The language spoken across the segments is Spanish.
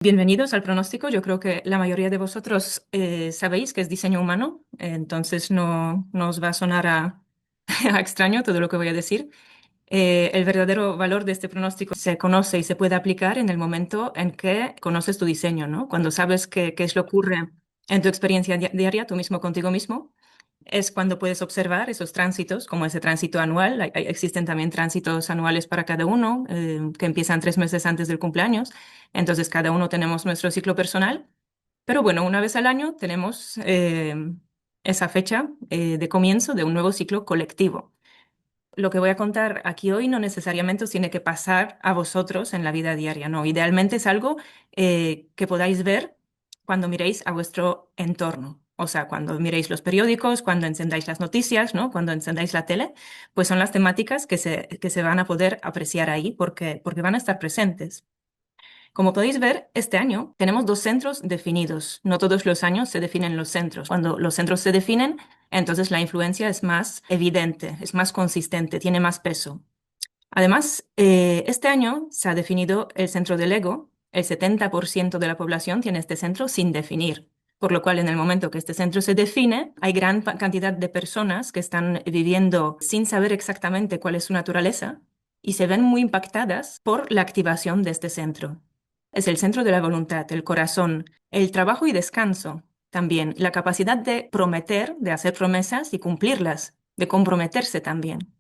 Bienvenidos al pronóstico. Yo creo que la mayoría de vosotros sabéis que es diseño humano, entonces no os va a sonar a extraño todo lo que voy a decir. El verdadero valor de este pronóstico se conoce y se puede aplicar en el momento en que conoces tu diseño, ¿no? Cuando sabes qué es lo que ocurre en tu experiencia diaria, tú mismo contigo mismo, es cuando puedes observar esos tránsitos, como ese tránsito anual. Existen también tránsitos anuales para cada uno, que empiezan 3 meses antes del cumpleaños. Entonces, cada uno tenemos nuestro ciclo personal. Pero bueno, una vez al año tenemos esa fecha de comienzo de un nuevo ciclo colectivo. Lo que voy a contar aquí hoy no necesariamente os tiene que pasar a vosotros en la vida diaria, no. Idealmente es algo que podáis ver cuando miréis a vuestro entorno. O sea, cuando miréis los periódicos, cuando encendáis las noticias, ¿no? Cuando encendáis la tele, pues son las temáticas que se van a poder apreciar ahí porque van a estar presentes. Como podéis ver, este año tenemos dos centros definidos. No todos los años se definen los centros. Cuando los centros se definen, entonces la influencia es más evidente, es más consistente, tiene más peso. Además, este año se ha definido el centro del ego. El 70% de la población tiene este centro sin definir. Por lo cual, en el momento que este centro se define, hay gran cantidad de personas que están viviendo sin saber exactamente cuál es su naturaleza y se ven muy impactadas por la activación de este centro. Es el centro de la voluntad, el corazón, el trabajo y descanso, también la capacidad de prometer, de hacer promesas y cumplirlas, de comprometerse también.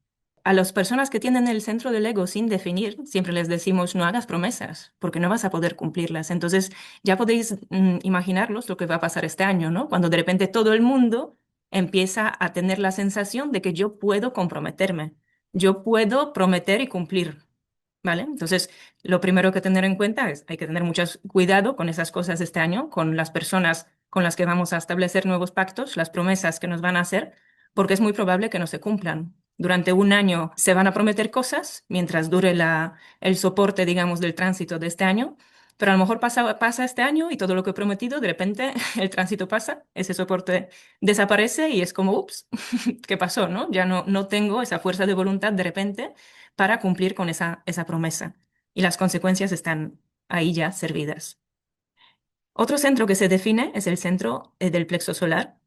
A las personas que tienen el centro del ego sin definir, siempre les decimos no hagas promesas, porque no vas a poder cumplirlas. Entonces, ya podéis imaginaros lo que va a pasar este año, ¿no? Cuando de repente todo el mundo empieza a tener la sensación de que yo puedo comprometerme, yo puedo prometer y cumplir, ¿vale? Entonces, lo primero que tener en cuenta es hay que tener mucho cuidado con esas cosas este año, con las personas con las que vamos a establecer nuevos pactos, las promesas que nos van a hacer, porque es muy probable que no se cumplan. Durante un año se van a prometer cosas mientras dure el soporte, digamos, del tránsito de este año, pero a lo mejor pasa este año y todo lo que he prometido, de repente el tránsito pasa, ese soporte desaparece y es como, ups, ¿qué pasó, no? Ya no tengo esa fuerza de voluntad de repente para cumplir con esa promesa. Y las consecuencias están ahí ya servidas. Otro centro que se define es el centro del plexo solar.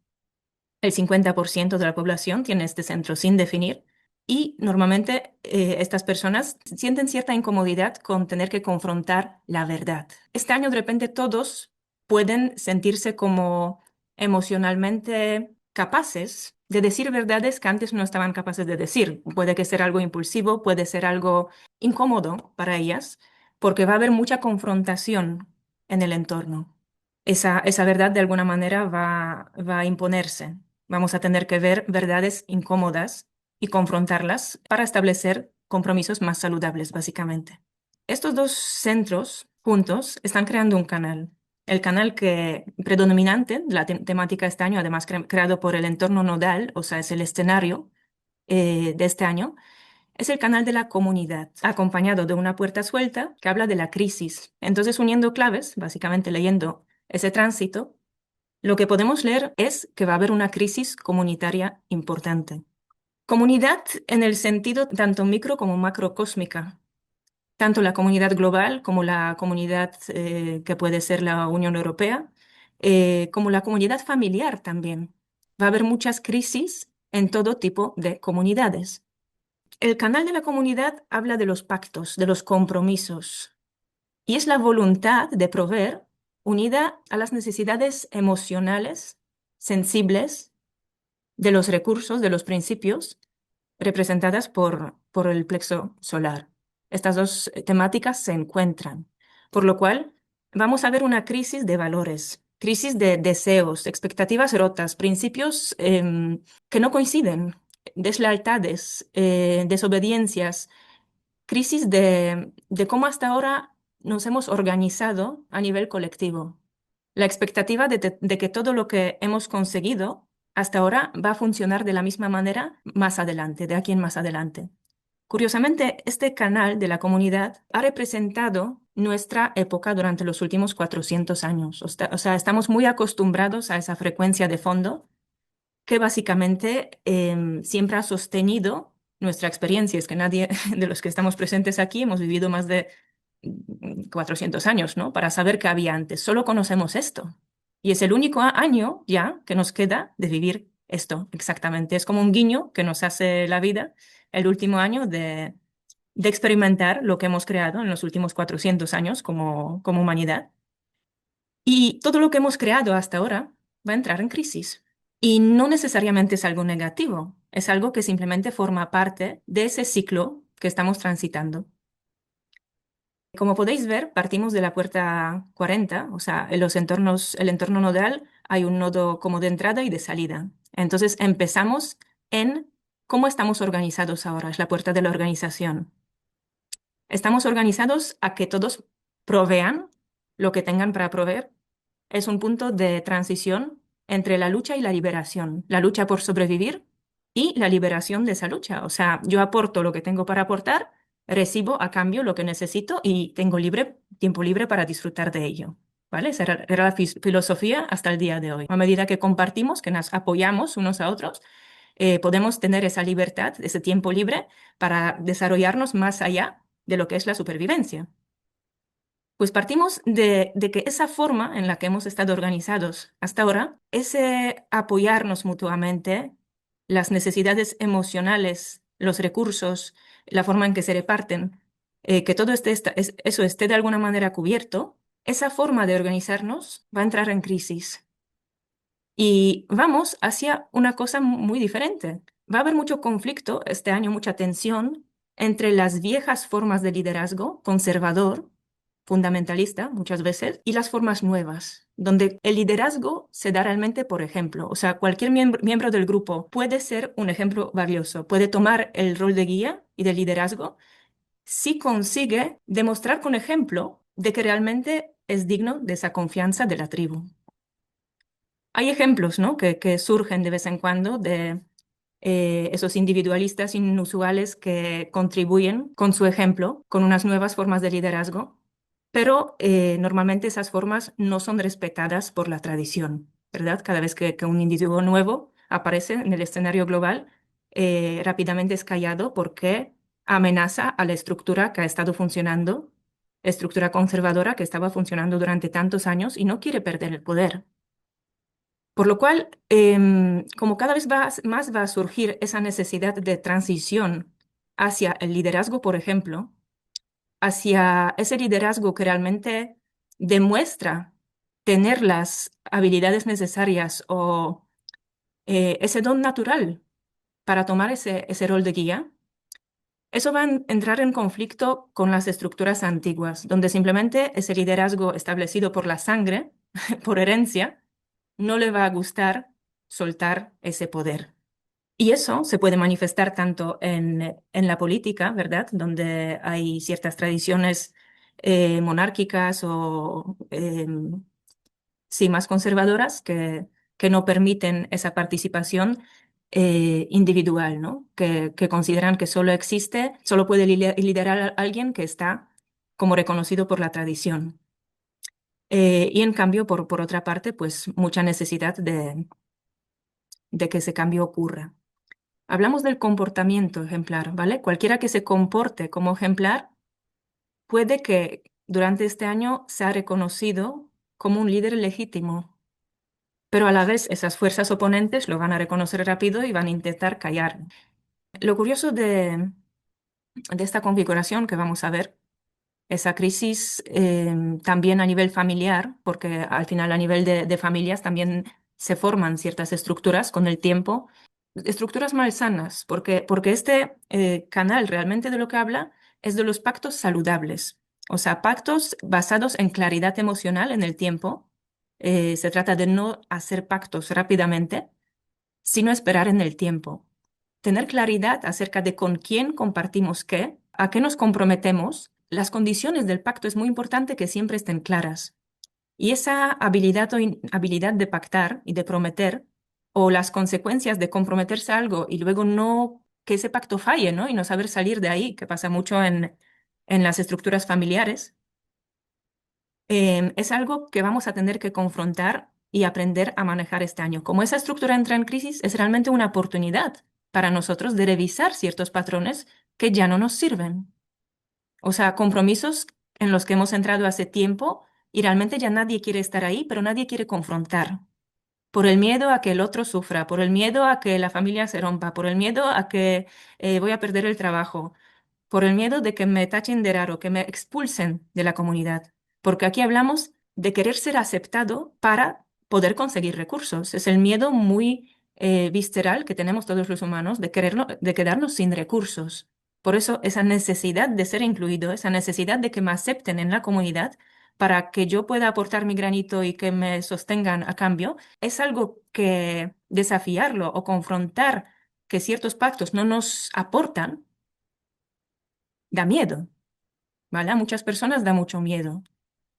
El 50% de la población tiene este centro sin definir y normalmente estas personas sienten cierta incomodidad con tener que confrontar la verdad. Este año de repente todos pueden sentirse como emocionalmente capaces de decir verdades que antes no estaban capaces de decir. Puede que sea algo impulsivo, puede ser algo incómodo para ellas, porque va a haber mucha confrontación en el entorno. Esa verdad de alguna manera va a imponerse. Vamos a tener que ver verdades incómodas y confrontarlas para establecer compromisos más saludables, básicamente. Estos dos centros juntos están creando un canal. El canal que predominante de la temática este año, además creado por el entorno nodal, o sea, es el escenario de este año, es el canal de la comunidad, acompañado de una puerta suelta que habla de la crisis. Entonces, uniendo claves, básicamente leyendo ese tránsito, lo que podemos leer es que va a haber una crisis comunitaria importante. Comunidad en el sentido tanto micro como macrocósmica, tanto la comunidad global como la comunidad que puede ser la Unión Europea, como la comunidad familiar también. Va a haber muchas crisis en todo tipo de comunidades. El canal de la comunidad habla de los pactos, de los compromisos, y es la voluntad de proveer unida a las necesidades emocionales, sensibles, de los recursos, de los principios, representadas por el plexo solar. Estas dos temáticas se encuentran, por lo cual vamos a ver una crisis de valores, crisis de deseos, expectativas rotas, principios que no coinciden, deslealtades, desobediencias, crisis de cómo hasta ahora nos hemos organizado a nivel colectivo. La expectativa de que todo lo que hemos conseguido hasta ahora va a funcionar de la misma manera más adelante, de aquí en más adelante. Curiosamente, este canal de la comunidad ha representado nuestra época durante los últimos 400 años. O sea, estamos muy acostumbrados a esa frecuencia de fondo que básicamente siempre ha sostenido nuestra experiencia. Es que nadie de los que estamos presentes aquí hemos vivido más de 400 años, ¿no? Para saber qué había antes. Solo conocemos esto. Y es el único año ya que nos queda de vivir esto, exactamente. Es como un guiño que nos hace la vida, el último año de experimentar lo que hemos creado en los últimos 400 años como humanidad. Y todo lo que hemos creado hasta ahora va a entrar en crisis. Y no necesariamente es algo negativo, es algo que simplemente forma parte de ese ciclo que estamos transitando. Como podéis ver, partimos de la puerta 40, o sea, en los entornos, el entorno nodal hay un nodo como de entrada y de salida. Entonces empezamos en cómo estamos organizados ahora, es la puerta de la organización. Estamos organizados a que todos provean lo que tengan para proveer. Es un punto de transición entre la lucha y la liberación, la lucha por sobrevivir y la liberación de esa lucha. O sea, yo aporto lo que tengo para aportar, recibo a cambio lo que necesito y tengo tiempo libre para disfrutar de ello. ¿Vale? Esa era la filosofía hasta el día de hoy. A medida que compartimos, que nos apoyamos unos a otros, podemos tener esa libertad, ese tiempo libre para desarrollarnos más allá de lo que es la supervivencia. Pues partimos de que esa forma en la que hemos estado organizados hasta ahora, ese apoyarnos mutuamente, las necesidades emocionales, los recursos, la forma en que se reparten, que todo eso esté de alguna manera cubierto, esa forma de organizarnos va a entrar en crisis. Y vamos hacia una cosa muy diferente. Va a haber mucho conflicto este año, mucha tensión entre las viejas formas de liderazgo conservador, fundamentalista muchas veces, y las formas nuevas, donde el liderazgo se da realmente por ejemplo. O sea, cualquier miembro del grupo puede ser un ejemplo valioso, puede tomar el rol de guía y de liderazgo si consigue demostrar con ejemplo de que realmente es digno de esa confianza de la tribu. Hay ejemplos, ¿no? que surgen de vez en cuando de esos individualistas inusuales que contribuyen con su ejemplo, con unas nuevas formas de liderazgo, pero normalmente esas formas no son respetadas por la tradición, ¿verdad? Cada vez que un individuo nuevo aparece en el escenario global, rápidamente es callado porque amenaza a la estructura que ha estado funcionando, estructura conservadora que estaba funcionando durante tantos años y no quiere perder el poder. Por lo cual, como cada vez más va a surgir esa necesidad de transición hacia el liderazgo, por ejemplo, hacia ese liderazgo que realmente demuestra tener las habilidades necesarias o ese don natural para tomar ese rol de guía, eso va a entrar en conflicto con las estructuras antiguas, donde simplemente ese liderazgo establecido por la sangre, por herencia, no le va a gustar soltar ese poder. Y eso se puede manifestar tanto en la política, ¿verdad? Donde hay ciertas tradiciones monárquicas o sí, más conservadoras que no permiten esa participación individual, ¿no? Que consideran que solo existe, solo puede liderar a alguien que está como reconocido por la tradición. Y en cambio, por otra parte, pues mucha necesidad de que ese cambio ocurra. Hablamos del comportamiento ejemplar, ¿vale? Cualquiera que se comporte como ejemplar puede que durante este año sea reconocido como un líder legítimo, pero a la vez esas fuerzas oponentes lo van a reconocer rápido y van a intentar callar. Lo curioso de esta configuración que vamos a ver, esa crisis también a nivel familiar, porque al final a nivel de familias también se forman ciertas estructuras con el tiempo, estructuras malsanas, porque este canal realmente de lo que habla es de los pactos saludables, o sea, pactos basados en claridad emocional en el tiempo. Se trata de no hacer pactos rápidamente, sino esperar en el tiempo. Tener claridad acerca de con quién compartimos qué, a qué nos comprometemos. Las condiciones del pacto es muy importante que siempre estén claras. Y esa habilidad habilidad de pactar y de prometer, o las consecuencias de comprometerse a algo y luego no que ese pacto falle, ¿no? Y no saber salir de ahí, que pasa mucho en las estructuras familiares, es algo que vamos a tener que confrontar y aprender a manejar este año. Como esa estructura entra en crisis, es realmente una oportunidad para nosotros de revisar ciertos patrones que ya no nos sirven. O sea, compromisos en los que hemos entrado hace tiempo y realmente ya nadie quiere estar ahí, pero nadie quiere confrontar. Por el miedo a que el otro sufra, por el miedo a que la familia se rompa, por el miedo a que voy a perder el trabajo, por el miedo de que me tachen de raro, que me expulsen de la comunidad. Porque aquí hablamos de querer ser aceptado para poder conseguir recursos. Es el miedo muy visceral que tenemos todos los humanos de de quedarnos sin recursos. Por eso esa necesidad de ser incluido, esa necesidad de que me acepten en la comunidad para que yo pueda aportar mi granito y que me sostengan a cambio, es algo que desafiarlo o confrontar que ciertos pactos no nos aportan, da miedo, ¿vale? A muchas personas da mucho miedo.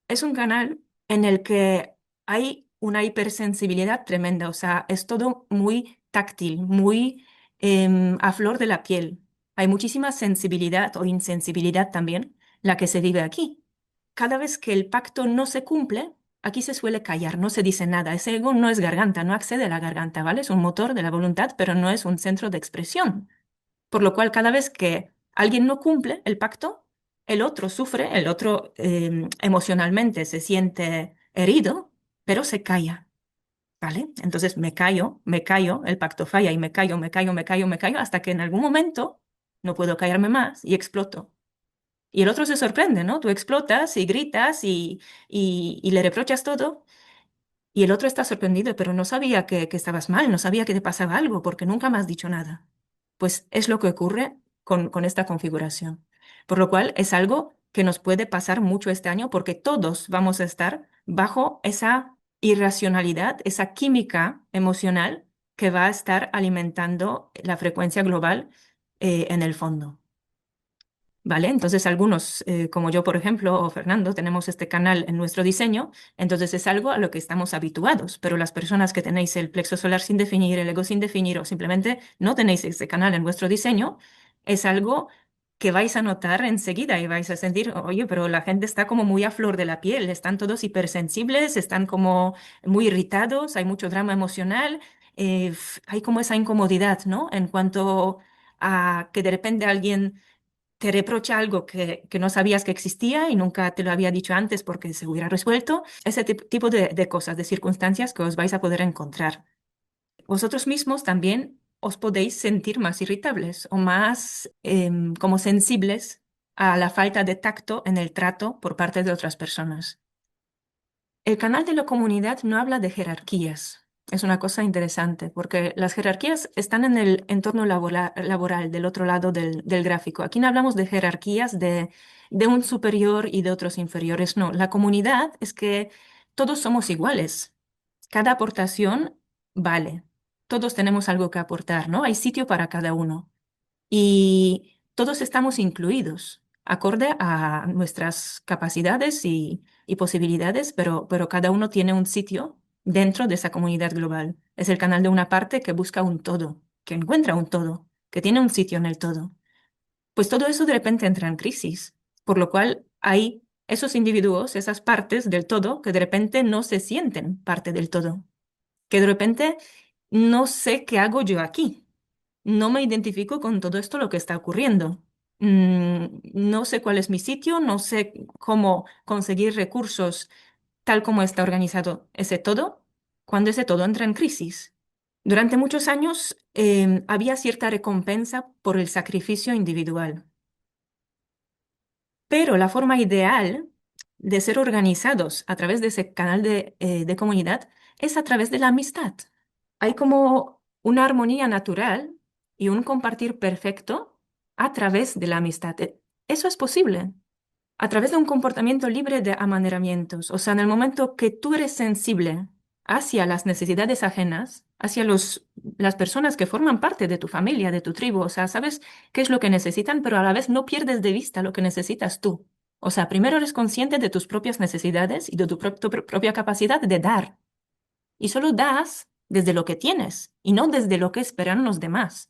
Es un canal en el que hay una hipersensibilidad tremenda, o sea, es todo muy táctil, muy a flor de la piel. Hay muchísima sensibilidad o insensibilidad también, la que se vive aquí. Cada vez que el pacto no se cumple, aquí se suele callar, no se dice nada. Ese ego no es garganta, no accede a la garganta, ¿vale? Es un motor de la voluntad, pero no es un centro de expresión. Por lo cual, cada vez que alguien no cumple el pacto, el otro sufre, el otro emocionalmente se siente herido, pero se calla, ¿vale? Entonces me callo, el pacto falla y me callo, me callo, me callo, me callo, hasta que en algún momento no puedo callarme más y exploto. Y el otro se sorprende, ¿no? Tú explotas y gritas y le reprochas todo y el otro está sorprendido, pero no sabía que estabas mal, no sabía que te pasaba algo, porque nunca me has dicho nada. Pues es lo que ocurre con esta configuración. Por lo cual es algo que nos puede pasar mucho este año, porque todos vamos a estar bajo esa irracionalidad, esa química emocional que va a estar alimentando la frecuencia global en el fondo. ¿Vale? Entonces algunos, como yo, por ejemplo, o Fernando, tenemos este canal en nuestro diseño, entonces es algo a lo que estamos habituados, pero las personas que tenéis el plexo solar sin definir, el ego sin definir o simplemente no tenéis este canal en vuestro diseño, es algo que vais a notar enseguida y vais a sentir, oye, pero la gente está como muy a flor de la piel, están todos hipersensibles, están como muy irritados, hay mucho drama emocional, hay como esa incomodidad, ¿no? En cuanto a que de repente alguien te reprocha algo que no sabías que existía y nunca te lo había dicho antes porque se hubiera resuelto, ese tipo de cosas, de circunstancias que os vais a poder encontrar. Vosotros mismos también os podéis sentir más irritables o más como sensibles a la falta de tacto en el trato por parte de otras personas. El canal de la comunidad no habla de jerarquías. Es una cosa interesante porque las jerarquías están en el entorno laboral del otro lado del gráfico. Aquí no hablamos de jerarquías de un superior y de otros inferiores. No, la comunidad es que todos somos iguales. Cada aportación vale. Todos tenemos algo que aportar, ¿no? Hay sitio para cada uno y todos estamos incluidos, acorde a nuestras capacidades y posibilidades, pero cada uno tiene un sitio dentro de esa comunidad global. Es el canal de una parte que busca un todo, que encuentra un todo, que tiene un sitio en el todo. Pues todo eso de repente entra en crisis, por lo cual hay esos individuos, esas partes del todo, que de repente no se sienten parte del todo, que de repente no sé qué hago yo aquí, no me identifico con todo esto lo que está ocurriendo. No sé cuál es mi sitio, no sé cómo conseguir recursos tal como está organizado ese todo, cuando ese todo entra en crisis. Durante muchos años había cierta recompensa por el sacrificio individual, pero la forma ideal de ser organizados a través de ese canal de comunidad es a través de la amistad. Hay como una armonía natural y un compartir perfecto a través de la amistad. Eso es posible a través de un comportamiento libre de amaneramientos. O sea, en el momento que tú eres sensible hacia las necesidades ajenas, hacia las personas que forman parte de tu familia, de tu tribu, o sea, sabes qué es lo que necesitan, pero a la vez no pierdes de vista lo que necesitas tú. O sea, primero eres consciente de tus propias necesidades y de tu propia capacidad de dar. Y solo das desde lo que tienes y no desde lo que esperan los demás.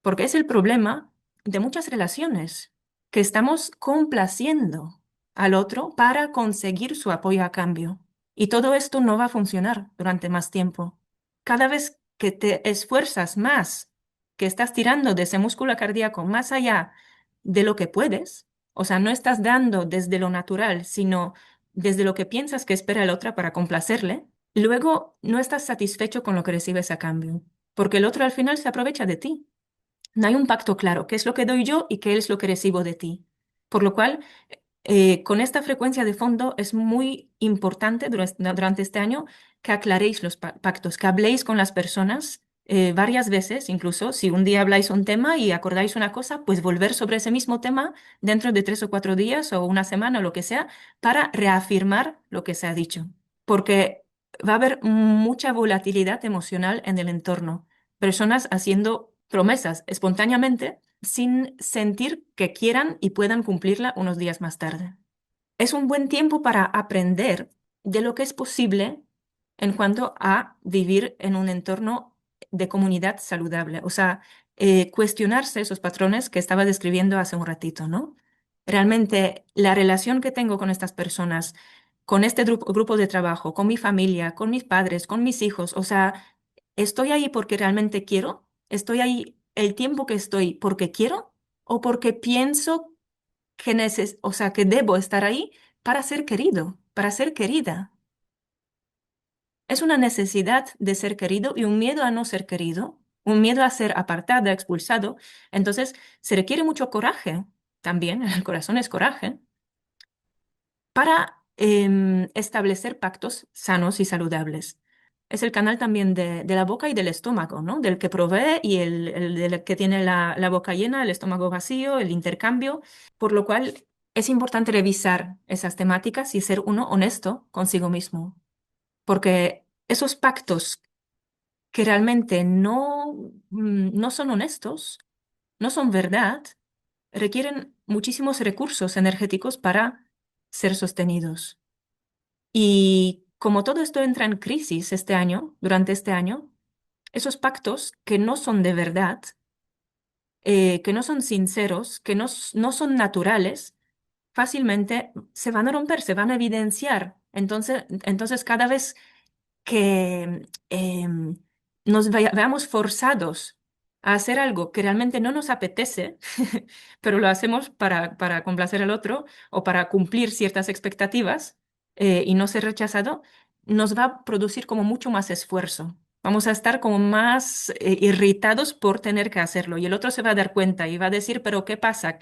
Porque es el problema de muchas relaciones, que estamos complaciendo al otro para conseguir su apoyo a cambio. Y todo esto no va a funcionar durante más tiempo. Cada vez que te esfuerzas más, que estás tirando de ese músculo cardíaco más allá de lo que puedes, O sea, no estás dando desde lo natural, sino desde lo que piensas que espera el otro para complacerle. Luego no estás satisfecho con lo que recibes a cambio, porque el otro al final se aprovecha de ti. No hay un pacto claro, qué es lo que doy yo y qué es lo que recibo de ti. Por lo cual, con esta frecuencia de fondo es muy importante durante este año que aclaréis los pactos, que habléis con las personas varias veces, incluso si un día habláis un tema y acordáis una cosa, pues volver sobre ese mismo tema dentro de 3 o 4 días o una semana o lo que sea, para reafirmar lo que se ha dicho. Porque va a haber mucha volatilidad emocional en el entorno. Personas haciendo promesas espontáneamente sin sentir que quieran y puedan cumplirla unos días más tarde. Es un buen tiempo para aprender de lo que es posible en cuanto a vivir en un entorno de comunidad saludable. O sea, cuestionarse esos patrones que estaba describiendo hace un ratito, ¿no? Realmente la relación que tengo con estas personas, con este grupo de trabajo, con mi familia, con mis padres, con mis hijos, o sea, ¿estoy ahí porque realmente quiero? ¿Estoy ahí el tiempo que estoy porque quiero o porque pienso que o sea, que debo estar ahí para ser querido, para ser querida? Es una necesidad de ser querido y un miedo a no ser querido, un miedo a ser apartado, expulsado. Entonces, se requiere mucho coraje también, el corazón es coraje, para establecer pactos sanos y saludables. Es el canal también de la boca y del estómago, ¿no? Del que provee y el del que tiene la boca llena, el estómago vacío, el intercambio. Por lo cual es importante revisar esas temáticas y ser uno honesto consigo mismo, porque esos pactos que realmente no son honestos, no son verdad, requieren muchísimos recursos energéticos para ser sostenidos. Y como todo esto entra en crisis este año, durante este año, esos pactos que no son de verdad, que no son sinceros, que no son naturales, fácilmente se van a romper, se van a evidenciar. Entonces cada vez que nos veamos forzados a hacer algo que realmente no nos apetece, pero lo hacemos para complacer al otro o para cumplir ciertas expectativas y no ser rechazado, nos va a producir como mucho más esfuerzo. Vamos a estar como más irritados por tener que hacerlo y el otro se va a dar cuenta y va a decir, pero ¿qué pasa?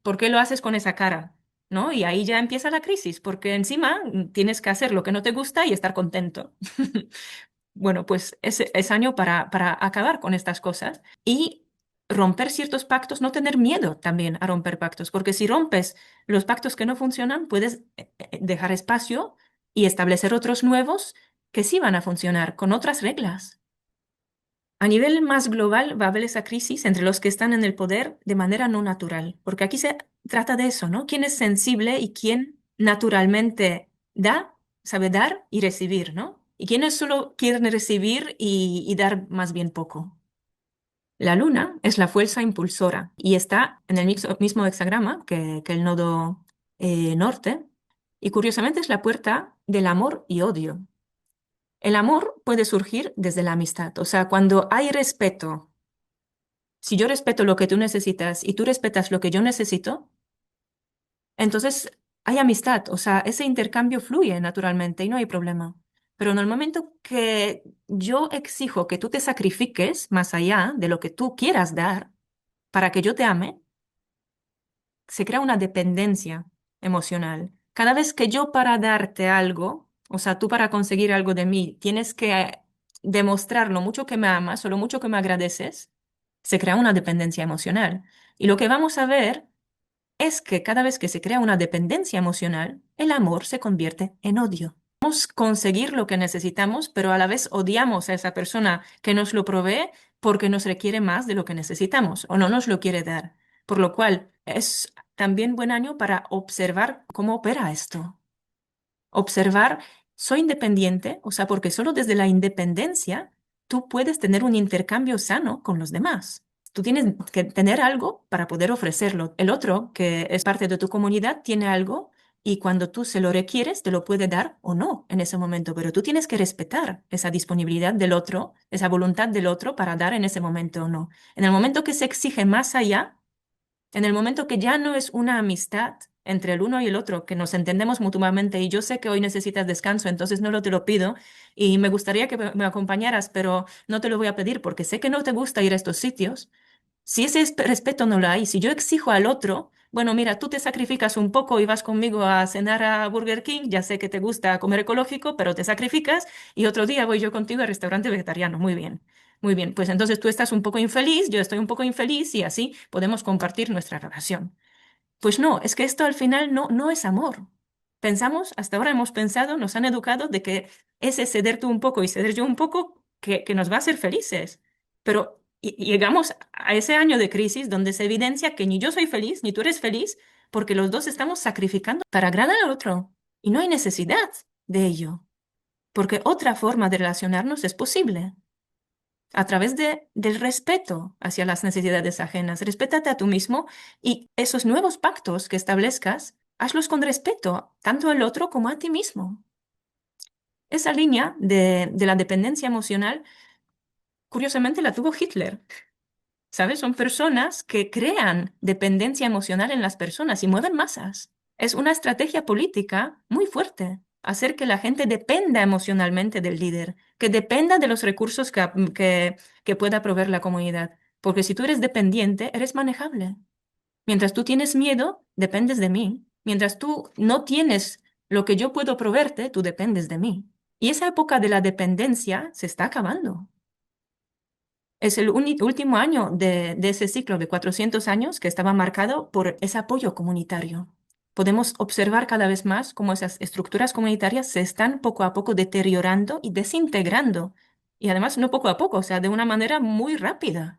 ¿Por qué lo haces con esa cara? ¿No? Y ahí ya empieza la crisis, porque encima tienes que hacer lo que no te gusta y estar contento. Bueno, pues es año para acabar con estas cosas y romper ciertos pactos, no tener miedo también a romper pactos, porque si rompes los pactos que no funcionan, puedes dejar espacio y establecer otros nuevos que sí van a funcionar con otras reglas. A nivel más global va a haber esa crisis entre los que están en el poder de manera no natural, porque aquí se trata de eso, ¿no? ¿Quién es sensible y quién naturalmente da, sabe dar y recibir, ¿no? Y quiénes solo quieren recibir y dar más bien poco. La luna es la fuerza impulsora y está en el mismo hexagrama que el nodo norte, y curiosamente es la puerta del amor y odio. El amor puede surgir desde la amistad, o sea, cuando hay respeto. Si yo respeto lo que tú necesitas y tú respetas lo que yo necesito, entonces hay amistad, o sea, ese intercambio fluye naturalmente y no hay problema. Pero en el momento que yo exijo que tú te sacrifiques más allá de lo que tú quieras dar para que yo te ame, se crea una dependencia emocional. Cada vez que yo para darte algo, o sea, tú para conseguir algo de mí, tienes que demostrar lo mucho que me amas o lo mucho que me agradeces, se crea una dependencia emocional. Y lo que vamos a ver es que cada vez que se crea una dependencia emocional, el amor se convierte en odio. Podemos conseguir lo que necesitamos, pero a la vez odiamos a esa persona que nos lo provee porque nos requiere más de lo que necesitamos o no nos lo quiere dar. Por lo cual es también buen año para observar cómo opera esto. Observar, soy independiente, o sea, porque solo desde la independencia tú puedes tener un intercambio sano con los demás. Tú tienes que tener algo para poder ofrecerlo. El otro, que es parte de tu comunidad, tiene algo y cuando tú se lo requieres, te lo puede dar o no en ese momento, pero tú tienes que respetar esa disponibilidad del otro, esa voluntad del otro para dar en ese momento o no. En el momento que se exige más allá, En el momento que ya no es una amistad entre el uno y el otro, que nos entendemos mutuamente y yo sé que hoy necesitas descanso, entonces no lo te lo pido y me gustaría que me acompañaras, pero no te lo voy a pedir porque sé que no te gusta ir a estos sitios. Si ese respeto no lo hay, si yo exijo al otro, bueno, mira, tú te sacrificas un poco y vas conmigo a cenar a Burger King, ya sé que te gusta comer ecológico, pero te sacrificas y otro día voy yo contigo al restaurante vegetariano. Muy bien, muy bien. Pues entonces tú estás un poco infeliz, yo estoy un poco infeliz y así podemos compartir nuestra relación. Pues no, es que esto al final no es amor. Pensamos, hasta ahora hemos pensado, nos han educado de que ese ceder tú un poco y ceder yo un poco que nos va a hacer felices. Pero llegamos a ese año de crisis donde se evidencia que ni yo soy feliz, ni tú eres feliz, porque los dos estamos sacrificando para agradar al otro. Y no hay necesidad de ello, porque otra forma de relacionarnos es posible a través del respeto hacia las necesidades ajenas. Respétate a tú mismo y esos nuevos pactos que establezcas, hazlos con respeto, tanto al otro como a ti mismo. Esa línea de la dependencia emocional, curiosamente, la tuvo Hitler. ¿Sabes? Son personas que crean dependencia emocional en las personas y mueven masas. Es una estrategia política muy fuerte, hacer que la gente dependa emocionalmente del líder, que dependa de los recursos que pueda proveer la comunidad. Porque si tú eres dependiente, eres manejable. Mientras tú tienes miedo, dependes de mí. Mientras tú no tienes lo que yo puedo proveerte, tú dependes de mí. Y esa época de la dependencia se está acabando. Es el último año de ese ciclo de 400 años que estaba marcado por ese apoyo comunitario. Podemos observar cada vez más cómo esas estructuras comunitarias se están poco a poco deteriorando y desintegrando. Y además no poco a poco, o sea, de una manera muy rápida.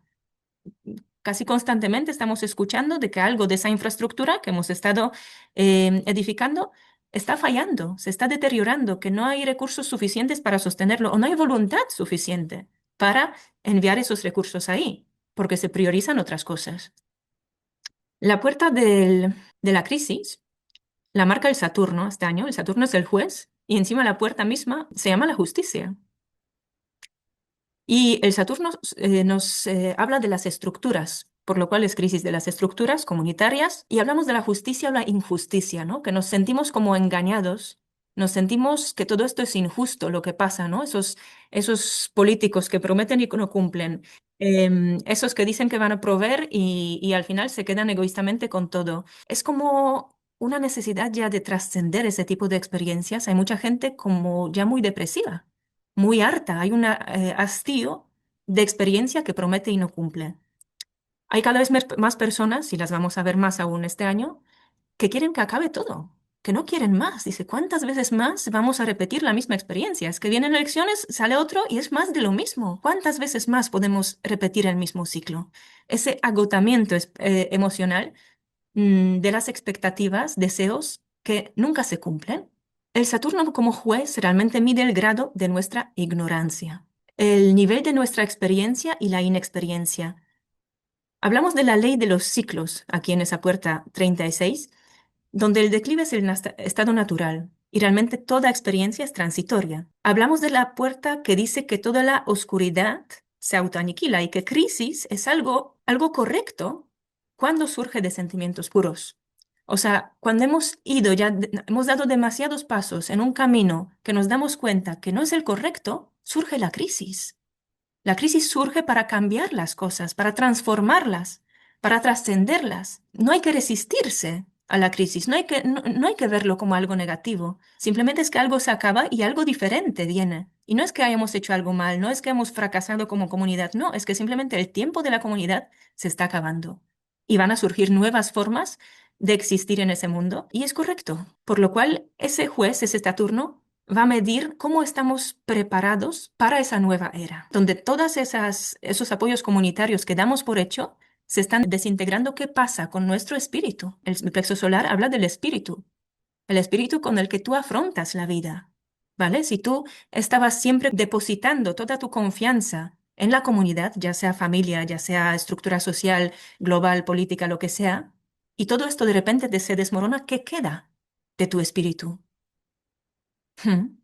Casi constantemente estamos escuchando de que algo de esa infraestructura que hemos estado edificando está fallando, se está deteriorando, que no hay recursos suficientes para sostenerlo o no hay voluntad suficiente para enviar esos recursos ahí, porque se priorizan otras cosas. La puerta de la crisis la marca el Saturno este año. El Saturno es el juez y encima la puerta misma se llama la justicia. Y el Saturno nos habla de las estructuras, por lo cual es crisis de las estructuras comunitarias y hablamos de la justicia o la injusticia, ¿no? Que nos sentimos como engañados, nos sentimos que todo esto es injusto lo que pasa, ¿no? Esos políticos que prometen y que no cumplen, esos que dicen que van a proveer y al final se quedan egoístamente con todo. Es como una necesidad ya de trascender ese tipo de experiencias. Hay mucha gente como ya muy depresiva muy harta, hay un hastío de experiencia que promete y no cumple. Hay cada vez más personas, y las vamos a ver más aún este año, que quieren que acabe todo, que no quieren más. Dice, ¿cuántas veces más vamos a repetir la misma experiencia? Es que vienen elecciones, sale otro y es más de lo mismo. ¿Cuántas veces más podemos repetir el mismo ciclo? Ese agotamiento emocional de las expectativas, deseos que nunca se cumplen. El Saturno como juez realmente mide el grado de nuestra ignorancia, el nivel de nuestra experiencia y la inexperiencia. Hablamos de la ley de los ciclos aquí en esa puerta 36, donde el declive es el estado natural y realmente toda experiencia es transitoria. Hablamos de la puerta que dice que toda la oscuridad se autoaniquila y que crisis es algo correcto cuando surge de sentimientos puros. O sea, cuando hemos ido ya, hemos dado demasiados pasos en un camino que nos damos cuenta que no es el correcto, surge la crisis. La crisis surge para cambiar las cosas, para transformarlas, para trascenderlas. No hay que resistirse a la crisis, no hay que verlo como algo negativo. Simplemente es que algo se acaba y algo diferente viene. Y no es que hayamos hecho algo mal, no es que hemos fracasado como comunidad, no, es que simplemente el tiempo de la comunidad se está acabando. Y van a surgir nuevas formas de existir en ese mundo. Y es correcto. Por lo cual, ese juez, ese Saturno, va a medir cómo estamos preparados para esa nueva era, donde todas esos apoyos comunitarios que damos por hecho se están desintegrando. ¿Qué pasa con nuestro espíritu? El plexo solar habla del espíritu, el espíritu con el que tú afrontas la vida, ¿vale? Si tú estabas siempre depositando toda tu confianza en la comunidad, ya sea familia, ya sea estructura social, global, política, lo que sea, y todo esto de repente se desmorona, ¿qué queda de tu espíritu? Hmm.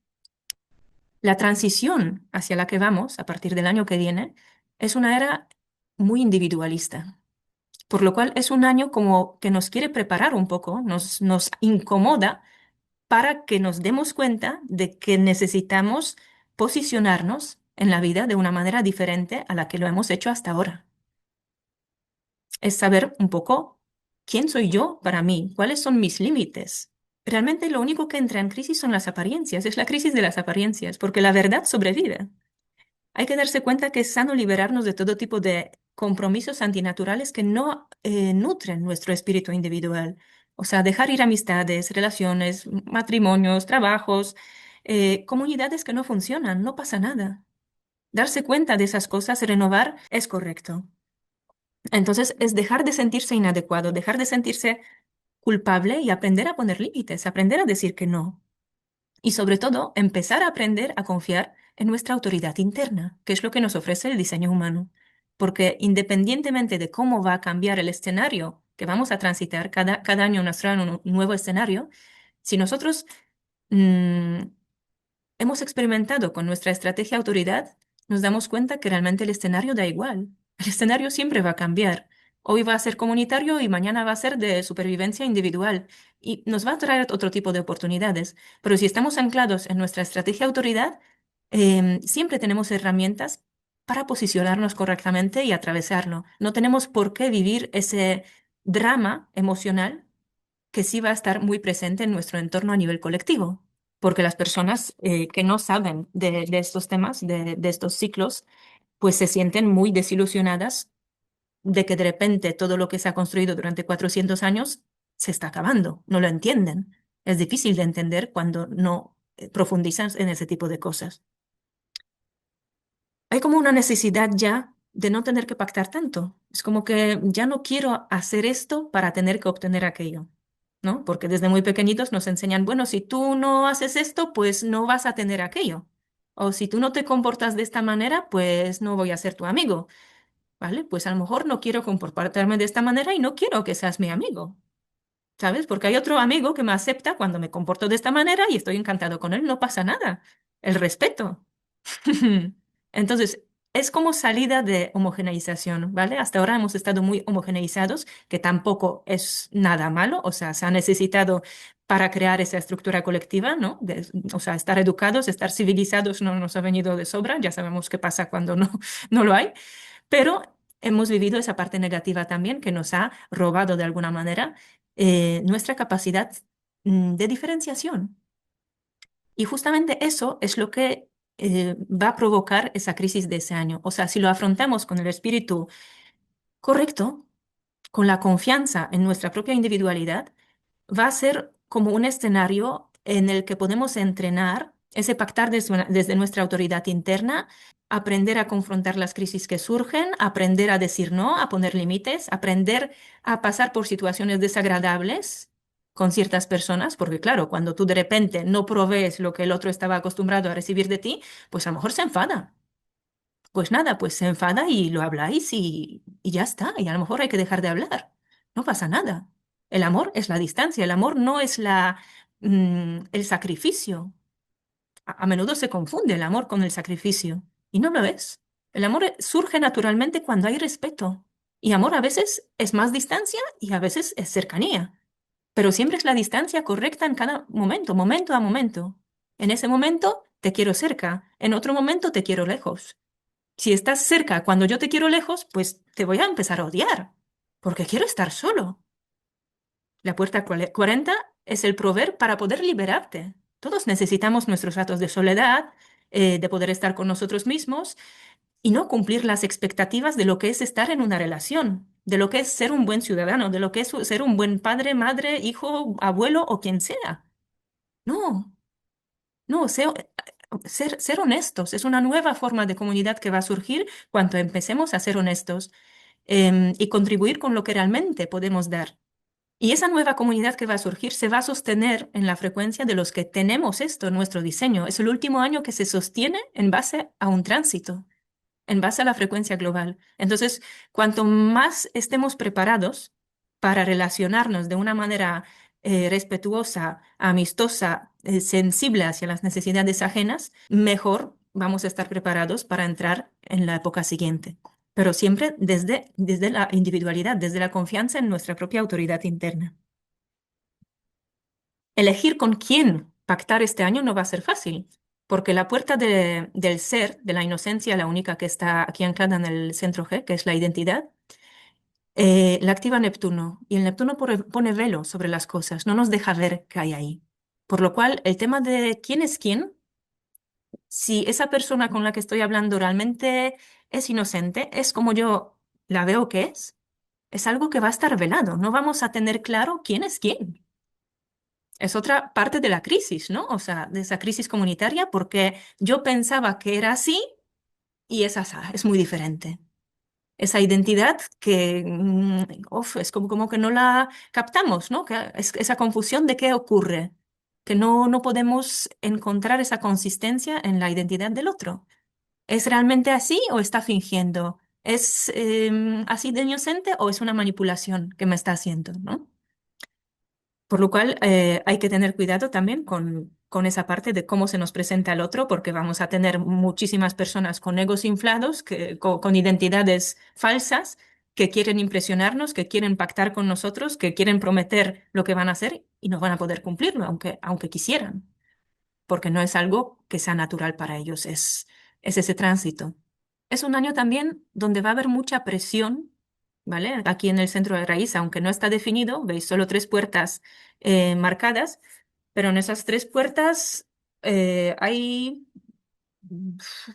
La transición hacia la que vamos a partir del año que viene es una era muy individualista. Por lo cual es un año como que nos quiere preparar un poco, nos incomoda para que nos demos cuenta de que necesitamos posicionarnos en la vida de una manera diferente a la que lo hemos hecho hasta ahora. Es saber un poco quién soy yo para mí, cuáles son mis límites. Realmente lo único que entra en crisis son las apariencias, es la crisis de las apariencias, porque la verdad sobrevive. Hay que darse cuenta que es sano liberarnos de todo tipo de compromisos antinaturales que no nutren nuestro espíritu individual. O sea, dejar ir amistades, relaciones, matrimonios, trabajos, comunidades que no funcionan, no pasa nada. Darse cuenta de esas cosas, renovar, es correcto. Entonces, es dejar de sentirse inadecuado, dejar de sentirse culpable y aprender a poner límites, aprender a decir que no. Y sobre todo, empezar a aprender a confiar en nuestra autoridad interna, que es lo que nos ofrece el diseño humano. Porque independientemente de cómo va a cambiar el escenario que vamos a transitar, cada año nos trae un nuevo escenario, si nosotros mm, hemos experimentado con nuestra estrategia autoridad, nos damos cuenta que realmente el escenario da igual. El escenario siempre va a cambiar. Hoy va a ser comunitario y mañana va a ser de supervivencia individual y nos va a traer otro tipo de oportunidades. Pero si estamos anclados en nuestra estrategia autoridad, siempre tenemos herramientas para posicionarnos correctamente y atravesarlo. No tenemos por qué vivir ese drama emocional que sí va a estar muy presente en nuestro entorno a nivel colectivo, porque las personas que no saben de estos temas, de estos ciclos, pues se sienten muy desilusionadas de que de repente todo lo que se ha construido durante 400 años se está acabando, no lo entienden. Es difícil de entender cuando no profundizas en ese tipo de cosas. Hay como una necesidad ya de no tener que pactar tanto. Es como que ya no quiero hacer esto para tener que obtener aquello, ¿no? Porque desde muy pequeñitos nos enseñan, bueno, si tú no haces esto, pues no vas a tener aquello. O si tú no te comportas de esta manera, pues no voy a ser tu amigo, ¿vale? Pues a lo mejor no quiero comportarme de esta manera y no quiero que seas mi amigo, ¿sabes? Porque hay otro amigo que me acepta cuando me comporto de esta manera y estoy encantado con él, no pasa nada. El respeto. Entonces, es como salida de homogeneización, ¿vale? Hasta ahora hemos estado muy homogeneizados, que tampoco es nada malo, o sea, se ha necesitado para crear esa estructura colectiva, ¿no? O sea, estar educados, estar civilizados no nos ha venido de sobra, ya sabemos qué pasa cuando no, no lo hay, pero hemos vivido esa parte negativa también que nos ha robado de alguna manera nuestra capacidad de diferenciación. Y justamente eso es lo que va a provocar esa crisis de ese año. O sea, si lo afrontamos con el espíritu correcto, con la confianza en nuestra propia individualidad, va a ser como un escenario en el que podemos entrenar ese pactar desde nuestra autoridad interna, aprender a confrontar las crisis que surgen, aprender a decir no, a poner límites, aprender a pasar por situaciones desagradables con ciertas personas, porque claro, cuando tú de repente no provees lo que el otro estaba acostumbrado a recibir de ti, pues a lo mejor se enfada. Pues nada, pues se enfada y lo habláis y ya está. Y a lo mejor hay que dejar de hablar. No pasa nada. El amor es la distancia, el amor no es el sacrificio. A menudo se confunde el amor con el sacrificio y no lo es. El amor surge naturalmente cuando hay respeto. Y amor a veces es más distancia y a veces es cercanía. Pero siempre es la distancia correcta en cada momento, momento a momento. En ese momento te quiero cerca, en otro momento te quiero lejos. Si estás cerca cuando yo te quiero lejos, pues te voy a empezar a odiar, porque quiero estar solo. La puerta 40 es el proveer para poder liberarte. Todos necesitamos nuestros ratos de soledad, de poder estar con nosotros mismos y no cumplir las expectativas de lo que es estar en una relación, de lo que es ser un buen ciudadano, de lo que es ser un buen padre, madre, hijo, abuelo o quien sea. No, no, ser honestos es una nueva forma de comunidad que va a surgir cuando empecemos a ser honestos y contribuir con lo que realmente podemos dar. Y esa nueva comunidad que va a surgir se va a sostener en la frecuencia de los que tenemos esto en nuestro diseño. Es el último año que se sostiene en base a un tránsito, en base a la frecuencia global. Entonces, cuanto más estemos preparados para relacionarnos de una manera respetuosa, amistosa, sensible hacia las necesidades ajenas, mejor vamos a estar preparados para entrar en la época siguiente. pero siempre desde la individualidad, desde la confianza en nuestra propia autoridad interna. Elegir con quién pactar este año no va a ser fácil, porque la puerta del ser, de la inocencia, la única que está aquí anclada en el centro G, que es la identidad, la activa Neptuno. Y el Neptuno pone velo sobre las cosas, no nos deja ver qué hay ahí. Por lo cual, el tema de quién es quién, si esa persona con la que estoy hablando realmente es inocente, es como yo la veo que es algo que va a estar velado. No vamos a tener claro quién es quién. Es otra parte de la crisis, ¿no? O sea, de esa crisis comunitaria, porque yo pensaba que era así y es así, es muy diferente. Esa identidad que es como que no la captamos, ¿no? Que es esa confusión de qué ocurre, que no podemos encontrar esa consistencia en la identidad del otro. ¿Es realmente así o está fingiendo? ¿Es así de inocente o es una manipulación que me está haciendo, ¿no? Por lo cual hay que tener cuidado también con esa parte de cómo se nos presenta el otro, porque vamos a tener muchísimas personas con egos inflados, con identidades falsas, que quieren impresionarnos, que quieren pactar con nosotros, que quieren prometer lo que van a hacer y no van a poder cumplirlo, aunque quisieran, porque no es algo que sea natural para ellos, es ese tránsito. Es un año también donde va a haber mucha presión, ¿vale? Aquí en el centro de raíz, aunque no está definido, veis solo tres puertas marcadas, pero en esas tres puertas hay,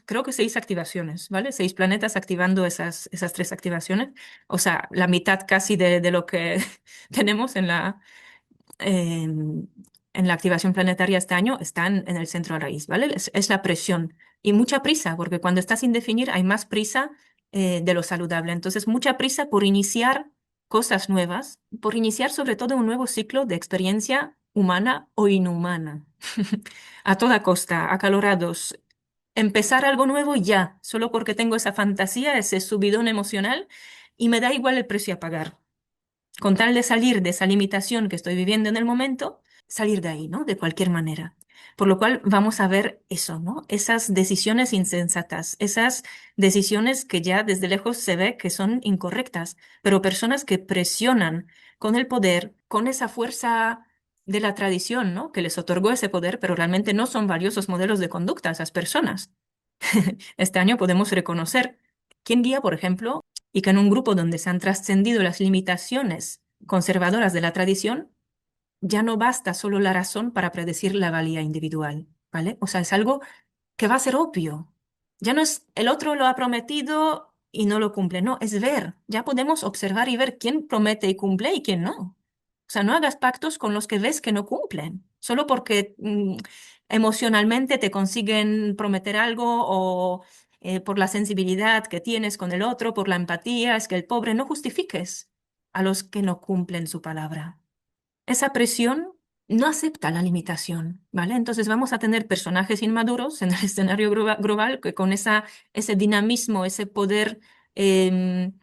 creo que seis activaciones, ¿vale? Seis planetas activando esas tres activaciones. O sea, la mitad casi de lo que tenemos en, en la activación planetaria este año están en el centro de raíz, ¿vale? Es la presión y mucha prisa, porque cuando estás sin definir hay más prisa de lo saludable. Entonces, mucha prisa por iniciar cosas nuevas, por iniciar sobre todo un nuevo ciclo de experiencia humana o inhumana. A toda costa, acalorados. Empezar algo nuevo ya, solo porque tengo esa fantasía, ese subidón emocional y me da igual el precio a pagar con tal de salir de esa limitación que estoy viviendo en el momento, salir de ahí, ¿no? De cualquier manera. Por lo cual vamos a ver eso, ¿no? Esas decisiones insensatas, esas decisiones que ya desde lejos se ve que son incorrectas, pero personas que presionan con el poder, con esa fuerza de la tradición, ¿no? Que les otorgó ese poder, pero realmente no son valiosos modelos de conducta esas personas. Este año podemos reconocer quién guía, por ejemplo, y que en un grupo donde se han trascendido las limitaciones conservadoras de la tradición, ya no basta solo la razón para predecir la valía individual, ¿vale? O sea, es algo que va a ser obvio. Ya no es el otro lo ha prometido y no lo cumple, no, es ver. Ya podemos observar y ver quién promete y cumple y quién no. O sea, no hagas pactos con los que ves que no cumplen, solo porque emocionalmente te consiguen prometer algo o por la sensibilidad que tienes con el otro, por la empatía, es que el pobre no justifiques a los que no cumplen su palabra. Esa presión no acepta la limitación, ¿vale? Entonces vamos a tener personajes inmaduros en el escenario global que con ese dinamismo, ese poder del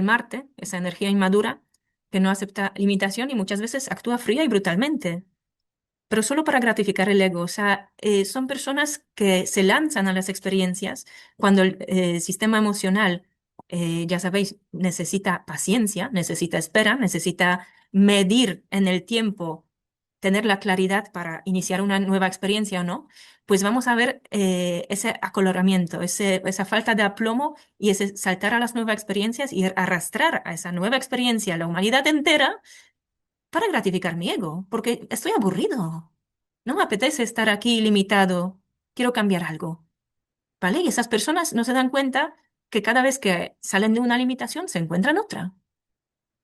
Marte, esa energía inmadura, que no acepta limitación y muchas veces actúa fría y brutalmente, pero solo para gratificar el ego. O sea, son personas que se lanzan a las experiencias cuando el sistema emocional, ya sabéis, necesita paciencia, necesita espera, necesita medir en el tiempo, tener la claridad para iniciar una nueva experiencia o no, pues vamos a ver ese acoloramiento, esa falta de aplomo y ese saltar a las nuevas experiencias y arrastrar a esa nueva experiencia a la humanidad entera para gratificar mi ego, porque estoy aburrido. No me apetece estar aquí limitado. Quiero cambiar algo, ¿vale? Y esas personas no se dan cuenta que cada vez que salen de una limitación se encuentran otra.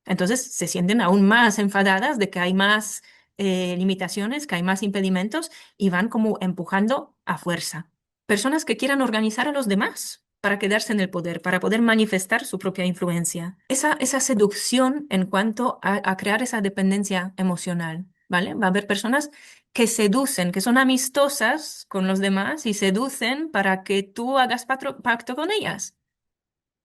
Entonces se sienten aún más enfadadas de que hay más limitaciones, que hay más impedimentos y van como empujando a fuerza. Personas que quieran organizar a los demás para quedarse en el poder, para poder manifestar su propia influencia. Esa seducción en cuanto a crear esa dependencia emocional, ¿vale? Va a haber personas que seducen, que son amistosas con los demás y seducen para que tú hagas pacto con ellas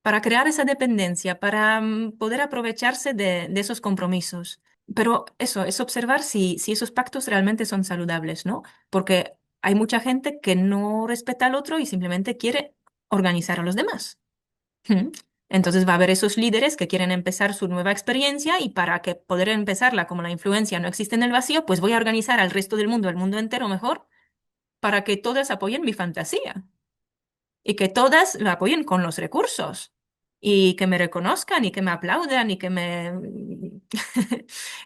para crear esa dependencia, para poder aprovecharse de esos compromisos. Pero eso, es observar si esos pactos realmente son saludables, ¿no? Porque hay mucha gente que no respeta al otro y simplemente quiere organizar a los demás. ¿Mm? Entonces va a haber esos líderes que quieren empezar su nueva experiencia y para que poder empezarla, como la influencia no existe en el vacío, pues voy a organizar al resto del mundo, al mundo entero mejor, para que todas apoyen mi fantasía y que todas la apoyen con los recursos y que me reconozcan y que me aplaudan y que me,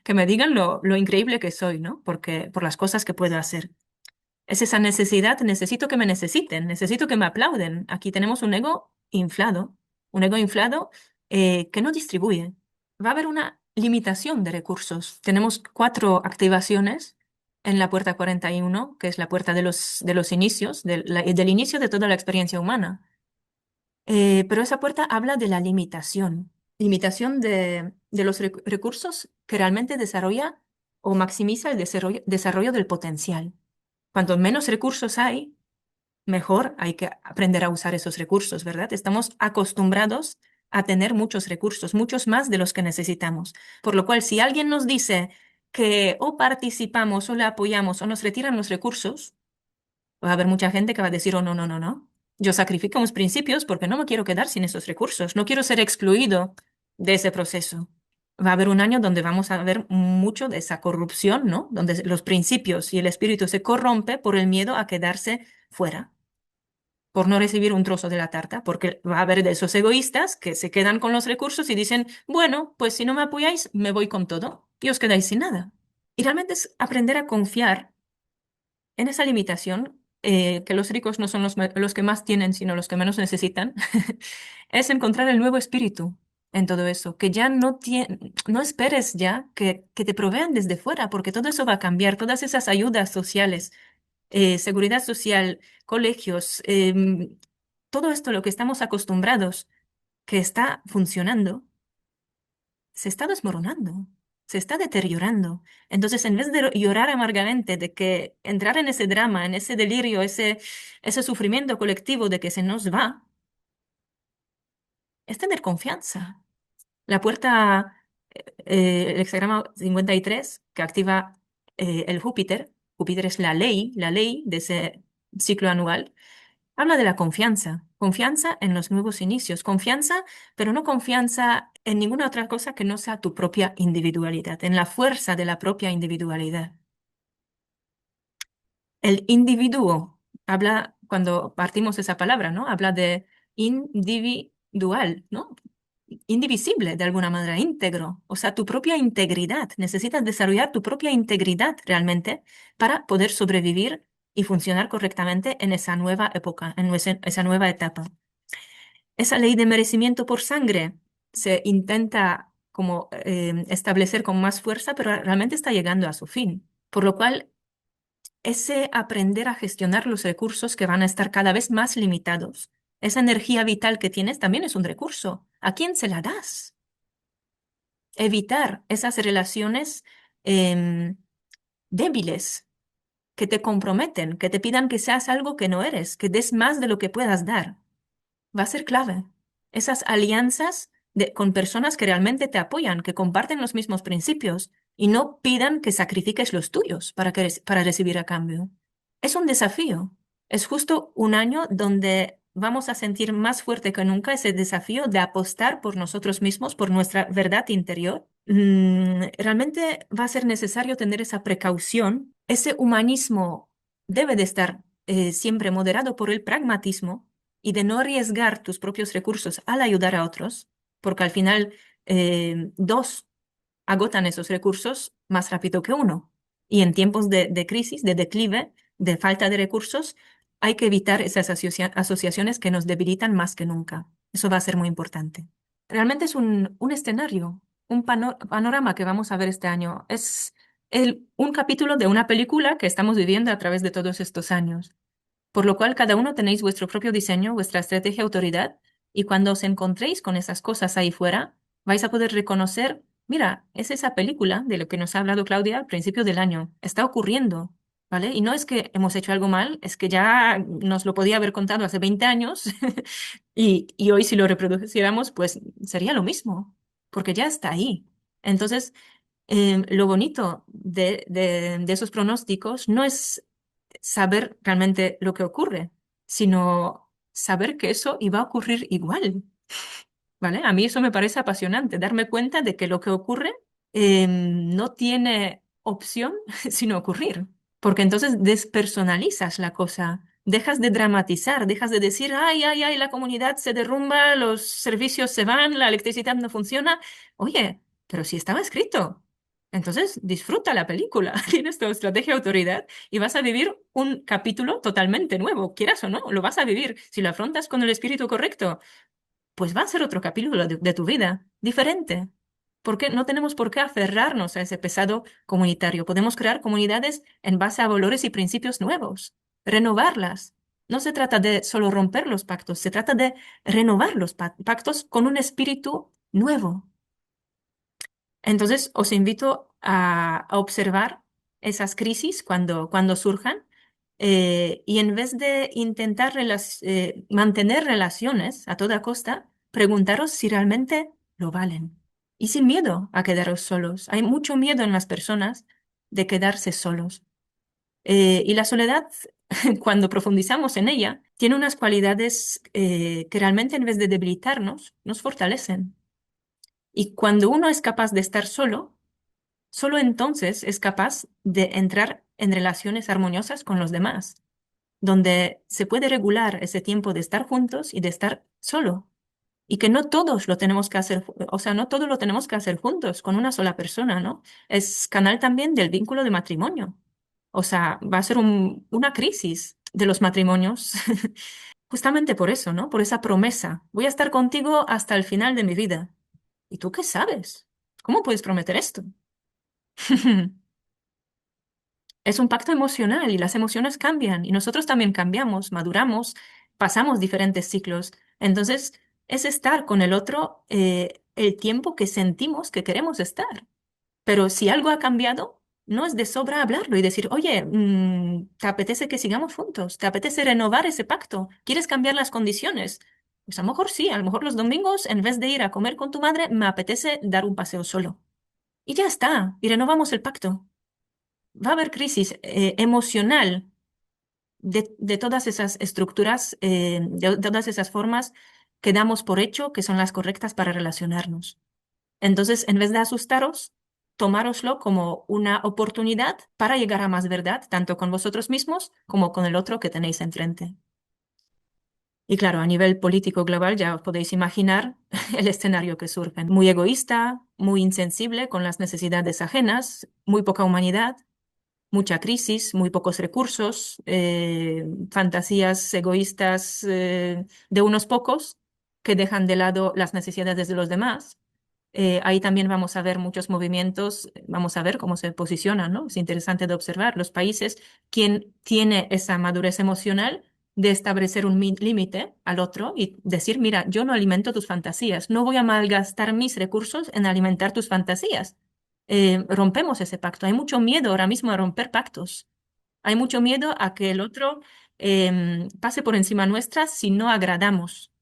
que me digan lo increíble que soy, ¿no? Porque, por las cosas que puedo hacer. Es esa necesidad, necesito que me necesiten, necesito que me aplauden. Aquí tenemos un ego inflado que no distribuye. Va a haber una limitación de recursos. Tenemos 4 activaciones en la puerta 41, que es la puerta de los inicios, del inicio de toda la experiencia humana. Pero esa puerta habla de la limitación de los recursos que realmente desarrolla o maximiza el desarrollo del potencial. Cuanto menos recursos hay, mejor hay que aprender a usar esos recursos, ¿verdad? Estamos acostumbrados a tener muchos recursos, muchos más de los que necesitamos. Por lo cual, si alguien nos dice que o participamos o le apoyamos o nos retiran los recursos, va a haber mucha gente que va a decir, oh, no, no, no, no. Yo sacrifico mis principios porque no me quiero quedar sin esos recursos, no quiero ser excluido de ese proceso. Va a haber un año donde vamos a ver mucho de esa corrupción, ¿no? Donde los principios y el espíritu se corrompe por el miedo a quedarse fuera, por no recibir un trozo de la tarta, porque va a haber de esos egoístas que se quedan con los recursos y dicen, bueno, pues si no me apoyáis, me voy con todo y os quedáis sin nada. Y realmente es aprender a confiar en esa limitación, que los ricos no son los que más tienen, sino los que menos necesitan, es encontrar el nuevo espíritu en todo eso, que ya no esperes ya que te provean desde fuera, porque todo eso va a cambiar, todas esas ayudas sociales, seguridad social, colegios, todo esto, lo que estamos acostumbrados, que está funcionando se está desmoronando, se está deteriorando. Entonces, en vez de llorar amargamente, de que entrar en ese drama, en ese delirio, ese sufrimiento colectivo de que se nos va, es tener confianza. La puerta, el hexagrama 53, que activa el Júpiter, Júpiter es la ley de ese ciclo anual. Habla de la confianza, confianza en los nuevos inicios, confianza, pero no confianza en ninguna otra cosa que no sea tu propia individualidad, en la fuerza de la propia individualidad. El individuo habla, cuando partimos de esa palabra, ¿no? Habla de individual, ¿no? Indivisible de alguna manera, íntegro, o sea, tu propia integridad. Necesitas desarrollar tu propia integridad realmente para poder sobrevivir y funcionar correctamente en esa nueva época, en esa nueva etapa. Esa ley de merecimiento por sangre se intenta como establecer con más fuerza, pero realmente está llegando a su fin. Por lo cual, ese aprender a gestionar los recursos que van a estar cada vez más limitados, esa energía vital que tienes también es un recurso. ¿A quién se la das? Evitar esas relaciones em, débiles que te comprometen, que te pidan que seas algo que no eres, que des más de lo que puedas dar. Va a ser clave. Esas alianzas con personas que realmente te apoyan, que comparten los mismos principios y no pidan que sacrifiques los tuyos para recibir a cambio. Es un desafío. Es justo un año donde vamos a sentir más fuerte que nunca ese desafío de apostar por nosotros mismos, por nuestra verdad interior. Realmente va a ser necesario tener esa precaución. Ese humanismo debe de estar siempre moderado por el pragmatismo y de no arriesgar tus propios recursos al ayudar a otros, porque al final dos agotan esos recursos más rápido que uno. Y en tiempos de crisis, de declive, de falta de recursos, hay que evitar esas asociaciones que nos debilitan más que nunca. Eso va a ser muy importante. Realmente es un escenario, un panorama que vamos a ver este año. Es un capítulo de una película que estamos viviendo a través de todos estos años. Por lo cual, cada uno tenéis vuestro propio diseño, vuestra estrategia, autoridad, y cuando os encontréis con esas cosas ahí fuera, vais a poder reconocer, mira, es esa película de lo que nos ha hablado Claudia al principio del año. Está ocurriendo, ¿vale? Y no es que hemos hecho algo mal, es que ya nos lo podía haber contado hace 20 años y hoy si lo reproduciéramos, pues sería lo mismo, porque ya está ahí. Entonces, lo bonito de esos pronósticos no es saber realmente lo que ocurre, sino saber que eso iba a ocurrir igual, ¿vale? A mí eso me parece apasionante, darme cuenta de que lo que ocurre no tiene opción sino ocurrir, porque entonces despersonalizas la cosa, dejas de dramatizar, dejas de decir, ay, ay, ay, la comunidad se derrumba, los servicios se van, la electricidad no funciona. Oye, pero si estaba escrito. Entonces disfruta la película, tienes tu estrategia de autoridad y vas a vivir un capítulo totalmente nuevo, quieras o no, lo vas a vivir. Si lo afrontas con el espíritu correcto, pues va a ser otro capítulo de tu vida, diferente. Porque no tenemos por qué aferrarnos a ese pesado comunitario. Podemos crear comunidades en base a valores y principios nuevos, renovarlas. No se trata de solo romper los pactos, se trata de renovar los pactos con un espíritu nuevo. Entonces, os invito a observar esas crisis cuando surjan y en vez de intentar mantener relaciones a toda costa, preguntaros si realmente lo valen. Y sin miedo a quedaros solos. Hay mucho miedo en las personas de quedarse solos. Y la soledad, cuando profundizamos en ella, tiene unas cualidades que realmente en vez de debilitarnos, nos fortalecen. Y cuando uno es capaz de estar solo, solo entonces es capaz de entrar en relaciones armoniosas con los demás, donde se puede regular ese tiempo de estar juntos y de estar solo. Y que no todos lo tenemos que hacer, o sea, no todo lo tenemos que hacer juntos con una sola persona, ¿no? Es canal también del vínculo de matrimonio. O sea, va a ser una crisis de los matrimonios, justamente por eso, ¿no? Por esa promesa. Voy a estar contigo hasta el final de mi vida. ¿Y tú qué sabes? ¿Cómo puedes prometer esto? Es un pacto emocional y las emociones cambian y nosotros también cambiamos, maduramos, pasamos diferentes ciclos. Entonces, es estar con el otro el tiempo que sentimos que queremos estar. Pero si algo ha cambiado, no es de sobra hablarlo y decir, oye, ¿te apetece que sigamos juntos? ¿Te apetece renovar ese pacto? ¿Quieres cambiar las condiciones? Pues a lo mejor sí, a lo mejor los domingos, en vez de ir a comer con tu madre, me apetece dar un paseo solo. Y ya está, y renovamos el pacto. Va a haber crisis emocional de todas esas estructuras, de todas esas formas que damos por hecho que son las correctas para relacionarnos. Entonces, en vez de asustaros, tomároslo como una oportunidad para llegar a más verdad, tanto con vosotros mismos como con el otro que tenéis enfrente. Y claro, a nivel político global ya os podéis imaginar el escenario que surge. Muy egoísta, muy insensible con las necesidades ajenas, muy poca humanidad, mucha crisis, muy pocos recursos, fantasías egoístas de unos pocos que dejan de lado las necesidades de los demás. Ahí también vamos a ver muchos movimientos, vamos a ver cómo se posicionan, ¿no? Es interesante de observar los países, quién tiene esa madurez emocional de establecer un límite al otro y decir, mira, yo no alimento tus fantasías, no voy a malgastar mis recursos en alimentar tus fantasías. Rompemos ese pacto. Hay mucho miedo ahora mismo a romper pactos. Hay mucho miedo a que el otro pase por encima nuestra si no agradamos.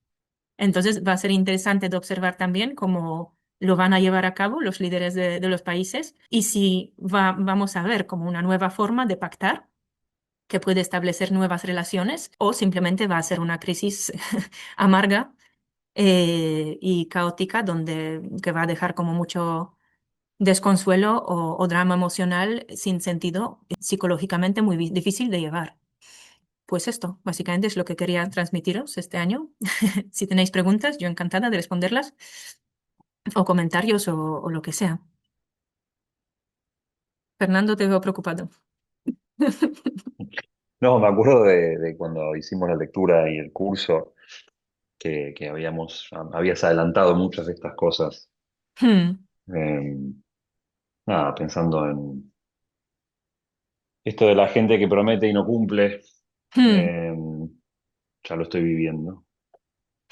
Entonces va a ser interesante de observar también cómo lo van a llevar a cabo los líderes de los países y si vamos a ver como una nueva forma de pactar que puede establecer nuevas relaciones o simplemente va a ser una crisis amarga y caótica donde que va a dejar como mucho desconsuelo o drama emocional sin sentido, psicológicamente muy difícil de llevar. Pues esto, básicamente es lo que quería transmitiros este año. Si tenéis preguntas, yo encantada de responderlas, o comentarios o lo que sea. Fernando, te veo preocupado. No, me acuerdo de cuando hicimos la lectura y el curso que habías adelantado muchas de estas cosas. Hmm, Eh, Nada, pensando en esto de la gente que promete y no cumple, hmm, eh, ya lo estoy viviendo.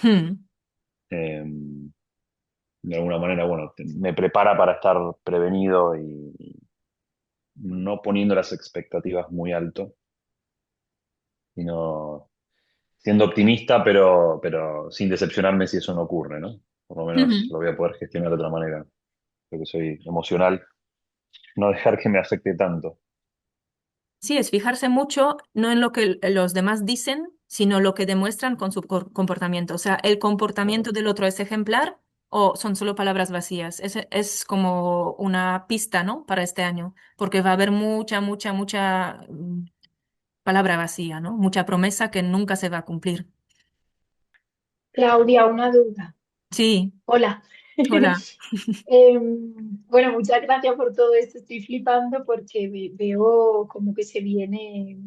hmm. Eh, de alguna manera, bueno, me prepara para estar prevenido y no poniendo las expectativas muy alto, sino siendo optimista, pero sin decepcionarme si eso no ocurre, ¿no? Por lo menos Ujú. lo voy a poder gestionar de otra manera. Creo que soy emocional, no dejar que me afecte tanto. Sí, es fijarse mucho no en lo que los demás dicen, sino lo que demuestran con su comportamiento. O sea, ¿el comportamiento claro. del otro es ejemplar o son solo palabras vacías? Es como una pista, ¿no? Para este año, porque va a haber mucha palabra vacía, ¿no? Mucha promesa que nunca se va a cumplir. Claudia, una duda. Sí, Hola. hola. Bueno, muchas gracias por todo esto. Estoy flipando porque veo como que se viene.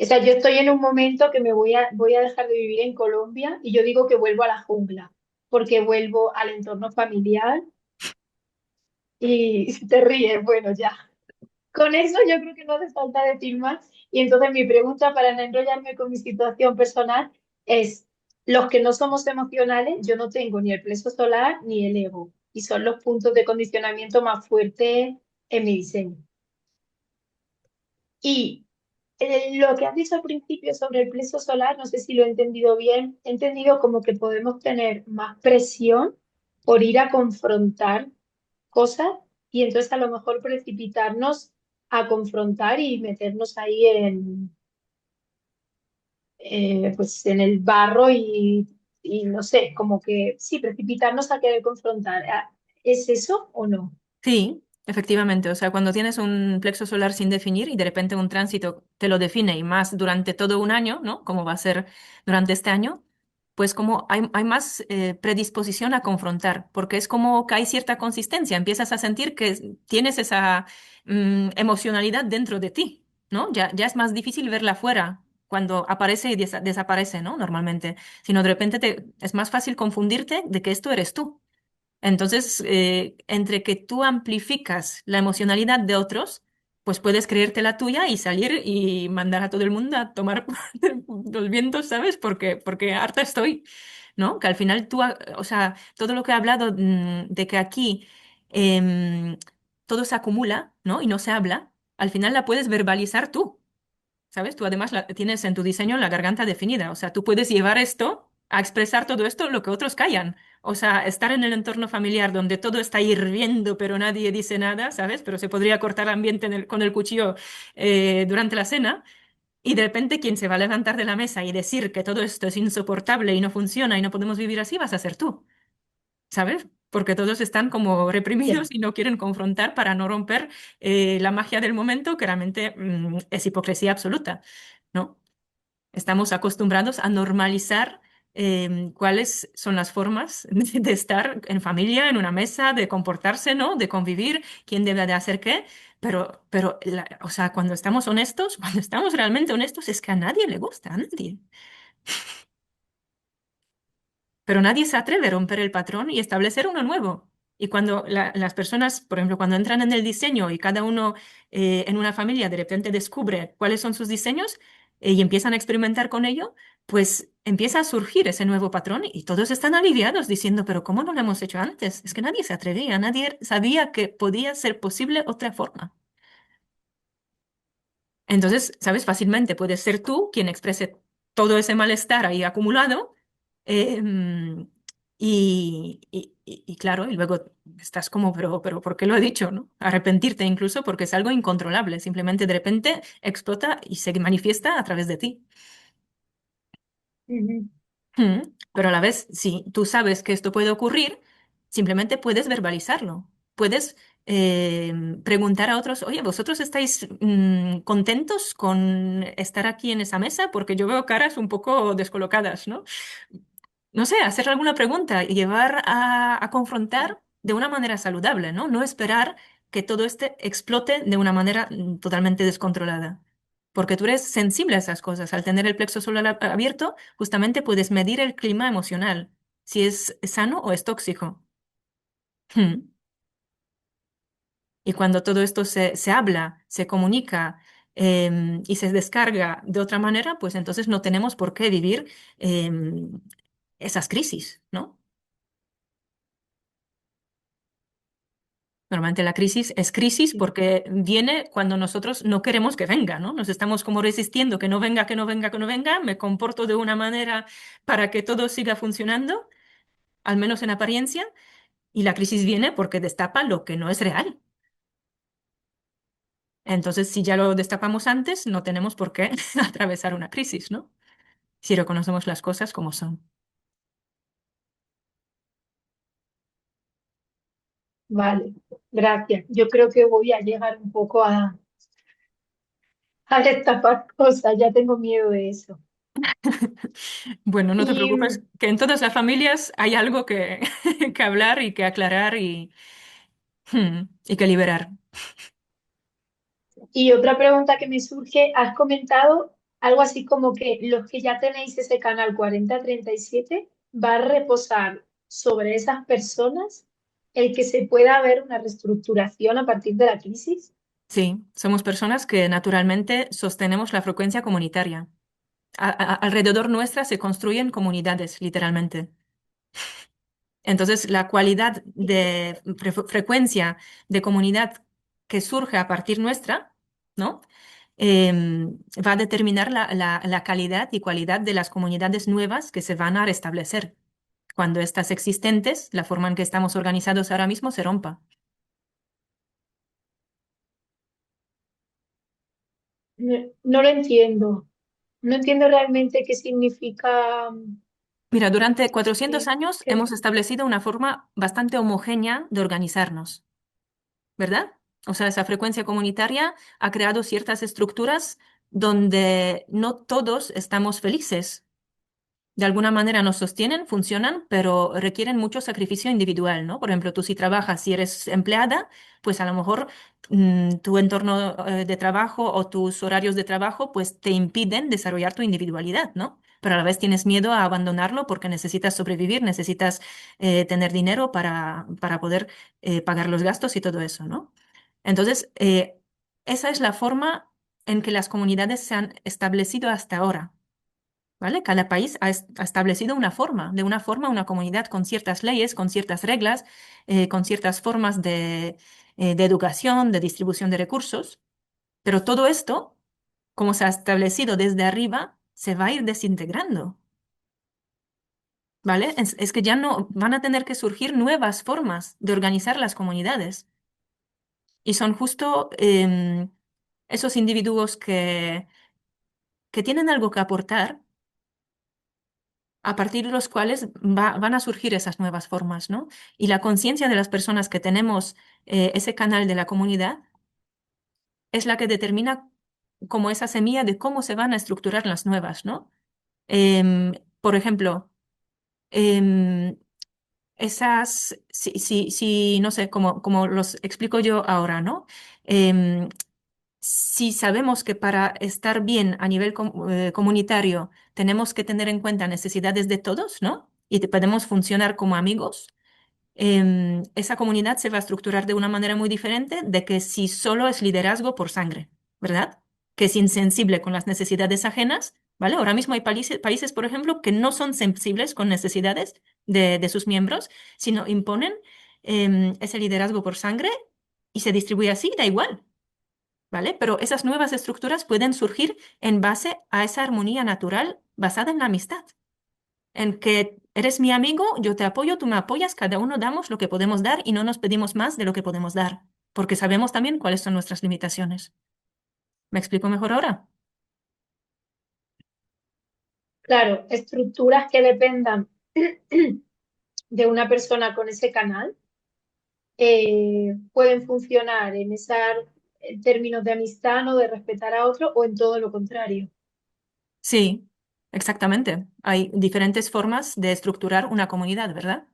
O sea, yo estoy en un momento que voy a dejar de vivir en Colombia y yo digo que vuelvo a la jungla, porque vuelvo al entorno familiar y te ríes, bueno, ya. Con eso yo creo que no hace falta decir más. Y entonces mi pregunta para no enrollarme con mi situación personal es, los que no somos emocionales, yo no tengo ni el plexo solar ni el ego. Y son los puntos de condicionamiento más fuertes en mi diseño. Y lo que has dicho al principio sobre el plexo solar, no sé si lo he entendido bien, he entendido como que podemos tener más presión por ir a confrontar cosas y entonces a lo mejor precipitarnos a confrontar y meternos ahí pues en el barro y no sé, como que sí, precipitarnos a querer confrontar. ¿Es eso o no? Sí, efectivamente. O sea, cuando tienes un plexo solar sin definir y de repente un tránsito te lo define y más durante todo un año, ¿no? Como va a ser durante este año, pues como hay más predisposición a confrontar, porque es como que hay cierta consistencia, empiezas a sentir que tienes esa emocionalidad dentro de ti, ¿no? Ya es más difícil verla fuera cuando aparece y desaparece, ¿no? Normalmente, sino de repente es más fácil confundirte de que esto eres tú. Entonces, entre que tú amplificas la emocionalidad de otros, pues puedes creerte la tuya y salir y mandar a todo el mundo a tomar los vientos, ¿sabes? Porque harta estoy, ¿no? Que al final tú, o sea, todo lo que he hablado de que aquí em, todo se acumula, ¿no? Y no se habla, al final la puedes verbalizar tú. ¿Sabes? Tú además tienes en tu diseño la garganta definida, o sea, tú puedes llevar esto a expresar todo esto lo que otros callan. O sea, estar en el entorno familiar donde todo está hirviendo pero nadie dice nada, ¿sabes? Pero se podría cortar el ambiente con el cuchillo durante la cena y de repente quien se va a levantar de la mesa y decir que todo esto es insoportable y no funciona y no podemos vivir así vas a ser tú. ¿Sabes? Porque todos están como reprimidos Ya. y no quieren confrontar para no romper la magia del momento, que realmente es hipocresía absoluta, ¿no? Estamos acostumbrados a normalizar cuáles son las formas de estar en familia, en una mesa, de comportarse, ¿no? De convivir, quién debe de hacer qué. O sea, cuando estamos honestos, cuando estamos realmente honestos, es que a nadie le gusta, a nadie. Pero nadie se atreve a romper el patrón y establecer uno nuevo. Y cuando las personas, por ejemplo, cuando entran en el diseño y cada uno en una familia de repente descubre cuáles son sus diseños y empiezan a experimentar con ello, pues empieza a surgir ese nuevo patrón y todos están aliviados diciendo, pero ¿cómo no lo hemos hecho antes? Es que nadie se atrevía, nadie sabía que podía ser posible otra forma. Entonces, ¿sabes? Fácilmente puedes ser tú quien exprese todo ese malestar ahí acumulado. em, y claro, y luego estás como, pero ¿por qué lo he dicho, no? Arrepentirte incluso porque es algo incontrolable. Simplemente de repente explota y se manifiesta a través de ti. Ujú. Mm, Pero a la vez, si tú sabes que esto puede ocurrir, simplemente puedes verbalizarlo. Puedes preguntar a otros, oye, ¿vosotros estáis contentos con estar aquí en esa mesa? Porque yo veo caras un poco descolocadas, ¿no? No sé, hacer alguna pregunta y llevar a confrontar de una manera saludable, ¿no? No esperar que todo este explote de una manera totalmente descontrolada. Porque tú eres sensible a esas cosas. Al tener el plexo solar abierto, justamente puedes medir el clima emocional, si es sano o es tóxico. Hmm. Y cuando todo esto se habla, se comunica y se descarga de otra manera, pues entonces no tenemos por qué vivir esas crisis, ¿no? Normalmente la crisis es crisis Sí. porque viene cuando nosotros no queremos que venga, ¿no? Nos estamos como resistiendo que no venga, que no venga, que no venga. Me comporto de una manera para que todo siga funcionando, al menos en apariencia, y la crisis viene porque destapa lo que no es real. Entonces, si ya lo destapamos antes, no tenemos por qué atravesar una crisis, ¿no? si reconocemos las cosas como son. Vale, gracias. Yo creo que voy a llegar un poco a destapar cosas, ya tengo miedo de eso. Bueno, no te Y, preocupes, que en todas las familias hay algo que, que hablar y que aclarar y que liberar. y otra pregunta que me surge, has comentado algo así como que los que ya tenéis ese canal 4037 va a reposar sobre esas personas el que se pueda ver una reestructuración a partir de la crisis. Sí, somos personas que naturalmente sostenemos la frecuencia comunitaria. Alrededor nuestra se construyen comunidades, literalmente. Entonces, la cualidad de frecuencia de comunidad que surge a partir nuestra, ¿no? Va a determinar la calidad y cualidad de las comunidades nuevas que se van a restablecer cuando estas existentes, la forma en que estamos organizados ahora mismo, se rompa. No, no lo entiendo. No entiendo realmente qué significa. Mira, durante 400 Sí, años hemos que, establecido una forma bastante homogénea de organizarnos, ¿verdad? O sea, esa frecuencia comunitaria ha creado ciertas estructuras donde no todos estamos felices. De alguna manera nos sostienen, funcionan, pero requieren mucho sacrificio individual, ¿no? Por ejemplo, tú si trabajas, si eres empleada, pues a lo mejor tu entorno de trabajo o tus horarios de trabajo pues te impiden desarrollar tu individualidad, ¿no? Pero a la vez tienes miedo a abandonarlo porque necesitas sobrevivir, necesitas tener dinero para poder pagar los gastos y todo eso, ¿no? Entonces, esa es la forma en que las comunidades se han establecido hasta ahora. ¿Vale? Cada país ha establecido una forma, de una forma, una comunidad con ciertas leyes, con ciertas reglas, con ciertas formas de educación, de distribución de recursos, pero todo esto, como se ha establecido desde arriba, se va a ir desintegrando, ¿vale? Es que ya no van a tener que surgir nuevas formas de organizar las comunidades y son justo esos individuos que tienen algo que aportar a partir de los cuales van a surgir esas nuevas formas, ¿no? Y la conciencia de las personas que tenemos ese canal de la comunidad es la que determina como esa semilla de cómo se van a estructurar las nuevas, ¿no? Por ejemplo, em, no sé, como los explico yo ahora, ¿no? Em, si sabemos que para estar bien a nivel comunitario tenemos que tener en cuenta necesidades de todos, ¿no? Y podemos funcionar como amigos, esa comunidad se va a estructurar de una manera muy diferente de que si solo es liderazgo por sangre, ¿verdad? Que es insensible con las necesidades ajenas, ¿vale? Ahora mismo hay países, por ejemplo, que no son sensibles con necesidades de sus miembros, sino imponen ese liderazgo por sangre y se distribuye así, da igual. ¿Vale? Pero esas nuevas estructuras pueden surgir en base a esa armonía natural basada en la amistad, en que eres mi amigo, yo te apoyo, tú me apoyas, cada uno damos lo que podemos dar y no nos pedimos más de lo que podemos dar, porque sabemos también cuáles son nuestras limitaciones. ¿Me explico mejor ahora? claro, estructuras que dependan de una persona con ese canal pueden funcionar en términos de amistad, no de respetar a otro, o en todo lo contrario. Sí, exactamente. Hay diferentes formas de estructurar una comunidad, ¿verdad?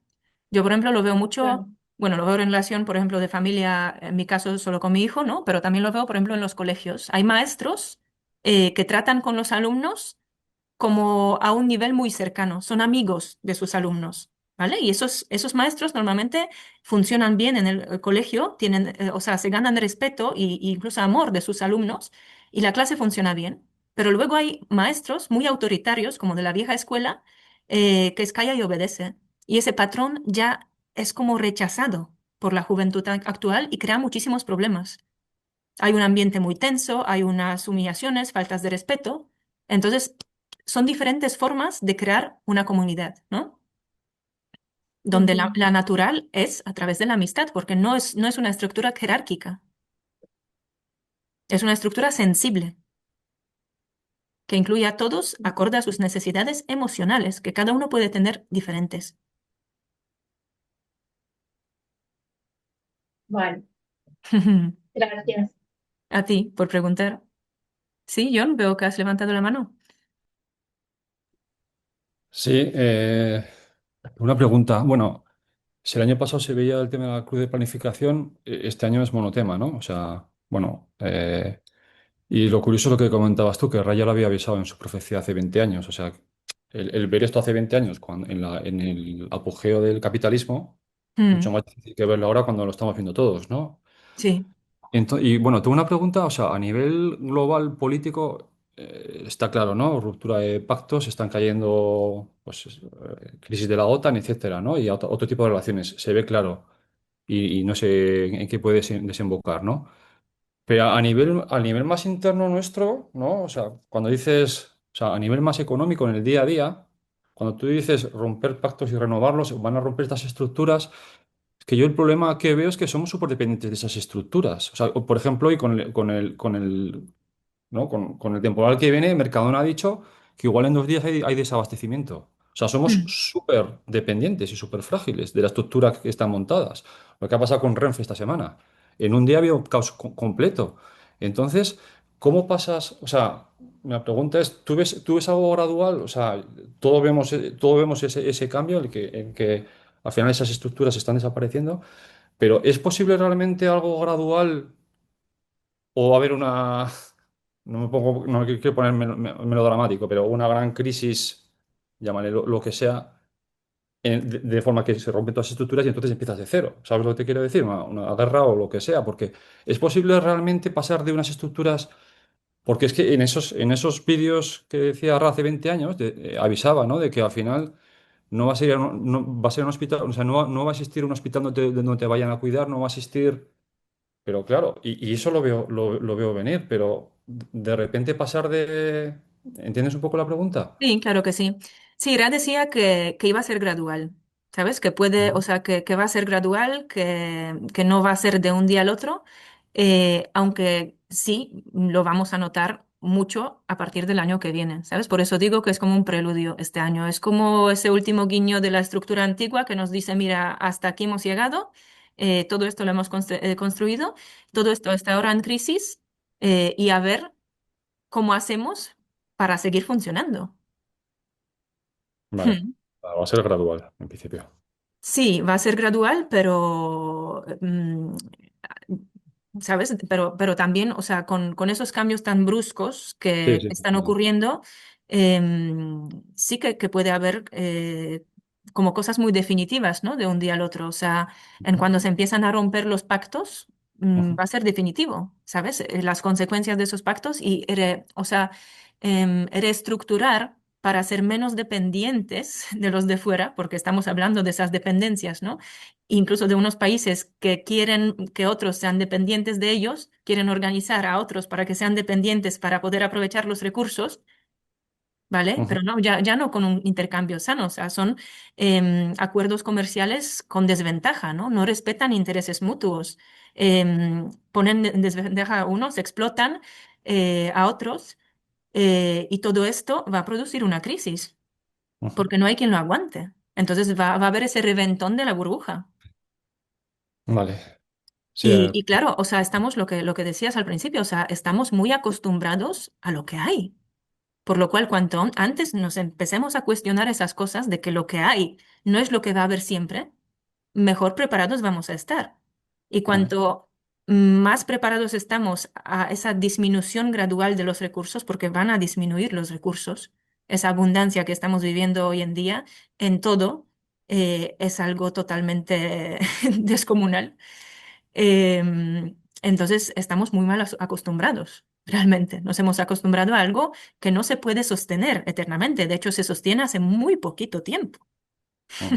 Yo, por ejemplo, lo veo mucho, Claro, bueno, lo veo en relación, por ejemplo, de familia, en mi caso solo con mi hijo, ¿no? Pero también lo veo, por ejemplo, en los colegios. Hay maestros que tratan con los alumnos como a un nivel muy cercano, son amigos de sus alumnos, ¿vale? Y esos maestros normalmente funcionan bien en el colegio, tienen, o sea, se ganan respeto y incluso amor de sus alumnos y la clase funciona bien. Pero luego hay maestros muy autoritarios, como de la vieja escuela, que es calla y obedece. Y ese patrón ya es como rechazado por la juventud actual y crea muchísimos problemas. Hay un ambiente muy tenso, hay unas humillaciones, faltas de respeto. Entonces, son diferentes formas de crear una comunidad, ¿no? Donde la, ujú. la natural es a través de la amistad, porque no es una estructura jerárquica, es una estructura sensible. que incluya a todos acorde a sus necesidades emocionales, que cada uno puede tener diferentes. Vale, gracias. A ti por preguntar. Sí, John, veo que has levantado la mano. Sí, una pregunta. Bueno, si el año pasado se veía el tema de la cruz de planificación, este año es monotema, ¿no? O sea, bueno, y lo curioso es lo que comentabas tú, que Raya lo había avisado en su profecía hace 20 años. O sea, el ver esto hace 20 años, en el apogeo del capitalismo, mucho Mm, más difícil que verlo ahora cuando lo estamos viendo todos, ¿no? sí. Y bueno, tengo una pregunta, o sea, a nivel global político, está claro, ¿no? Ruptura de pactos, están cayendo, pues, crisis de la OTAN, etcétera, ¿no? Y otro tipo de relaciones, se ve claro, y no sé en qué puede desembocar, ¿no? Pero a nivel más interno nuestro, ¿no? O sea, cuando dices, o sea, a nivel más económico en el día a día, cuando tú dices romper pactos y renovarlos, van a romper estas estructuras. Es que yo el problema que veo es que somos súper dependientes de esas estructuras. O sea, por ejemplo, hoy ¿no? Con el temporal que viene, Mercadona ha dicho que igual en 2 días hay desabastecimiento. O sea, somos Mm. súper dependientes y súper frágiles de la estructura que están montadas. Lo que ha pasado con Renfe esta semana. En un día había un caos completo. Entonces, ¿cómo pasas? O sea, la pregunta es, ¿tú ves algo gradual? O sea, todos vemos ese cambio en que al final esas estructuras están desapareciendo, pero ¿es posible realmente algo gradual o va a haber una, no quiero poner melodramático, pero una gran crisis, llámale lo que sea, de forma que se rompen todas las estructuras y entonces empiezas de cero? ¿Sabes lo que te quiero decir? Una guerra o lo que sea, porque es posible realmente pasar de unas estructuras. Porque es que en esos vídeos que decía Ra hace 20 años, avisaba, ¿no? De que al final no va a ser, no va a ser un hospital, o sea, no va a existir un hospital donde te vayan a cuidar, no va a existir. Pero claro, y eso lo veo venir, pero de repente pasar de. ¿Entiendes un poco la pregunta? Sí, claro que sí. Sí, Ra decía que iba a ser gradual, ¿sabes? Que puede, o Ujú, sea, que va a ser gradual, que no va a ser de un día al otro, aunque sí lo vamos a notar mucho a partir del año que viene, ¿sabes? Por eso digo que es como un preludio este año. Es como ese último guiño de la estructura antigua que nos dice, mira, hasta aquí hemos llegado, todo esto lo hemos construido, todo esto está ahora en crisis, y a ver cómo hacemos para seguir funcionando. vale. Hmm. Va a ser gradual, en principio. Sí, va a ser gradual, pero, ¿sabes? Pero también, o sea, con esos cambios tan bruscos Sí, que sí, están entiendo. ocurriendo, sí que puede haber como cosas muy definitivas, ¿no? De un día al otro. O sea, en Ujú, cuando se empiezan a romper los pactos, ujú, va a ser definitivo, ¿sabes? Las consecuencias de esos pactos y, o sea, reestructurar para ser menos dependientes de los de fuera, porque estamos hablando de esas dependencias, ¿no? Incluso de unos países que quieren que otros sean dependientes de ellos, quieren organizar a otros para que sean dependientes para poder aprovechar los recursos, ¿vale? ujú, Pero no, ya no con un intercambio sano, o sea, son acuerdos comerciales con desventaja, ¿no? No respetan intereses mutuos, ponen en desventaja a unos, explotan a otros, y todo esto va a producir una crisis, ujú. porque no hay quien lo aguante. Entonces va a haber ese reventón de la burbuja. Vale. Sí, Y claro, o sea, estamos lo que decías al principio, o sea, estamos muy acostumbrados a lo que hay. Por lo cual, cuanto antes nos empecemos a cuestionar esas cosas de que lo que hay no es lo que va a haber siempre, mejor preparados vamos a estar. Y vale. cuanto más preparados estamos a esa disminución gradual de los recursos, porque van a disminuir los recursos, esa abundancia que estamos viviendo hoy en día en todo, es algo totalmente descomunal. Entonces estamos muy mal acostumbrados, realmente. Nos hemos acostumbrado a algo que no se puede sostener eternamente. De hecho, se sostiene hace muy poquito tiempo. Ujú,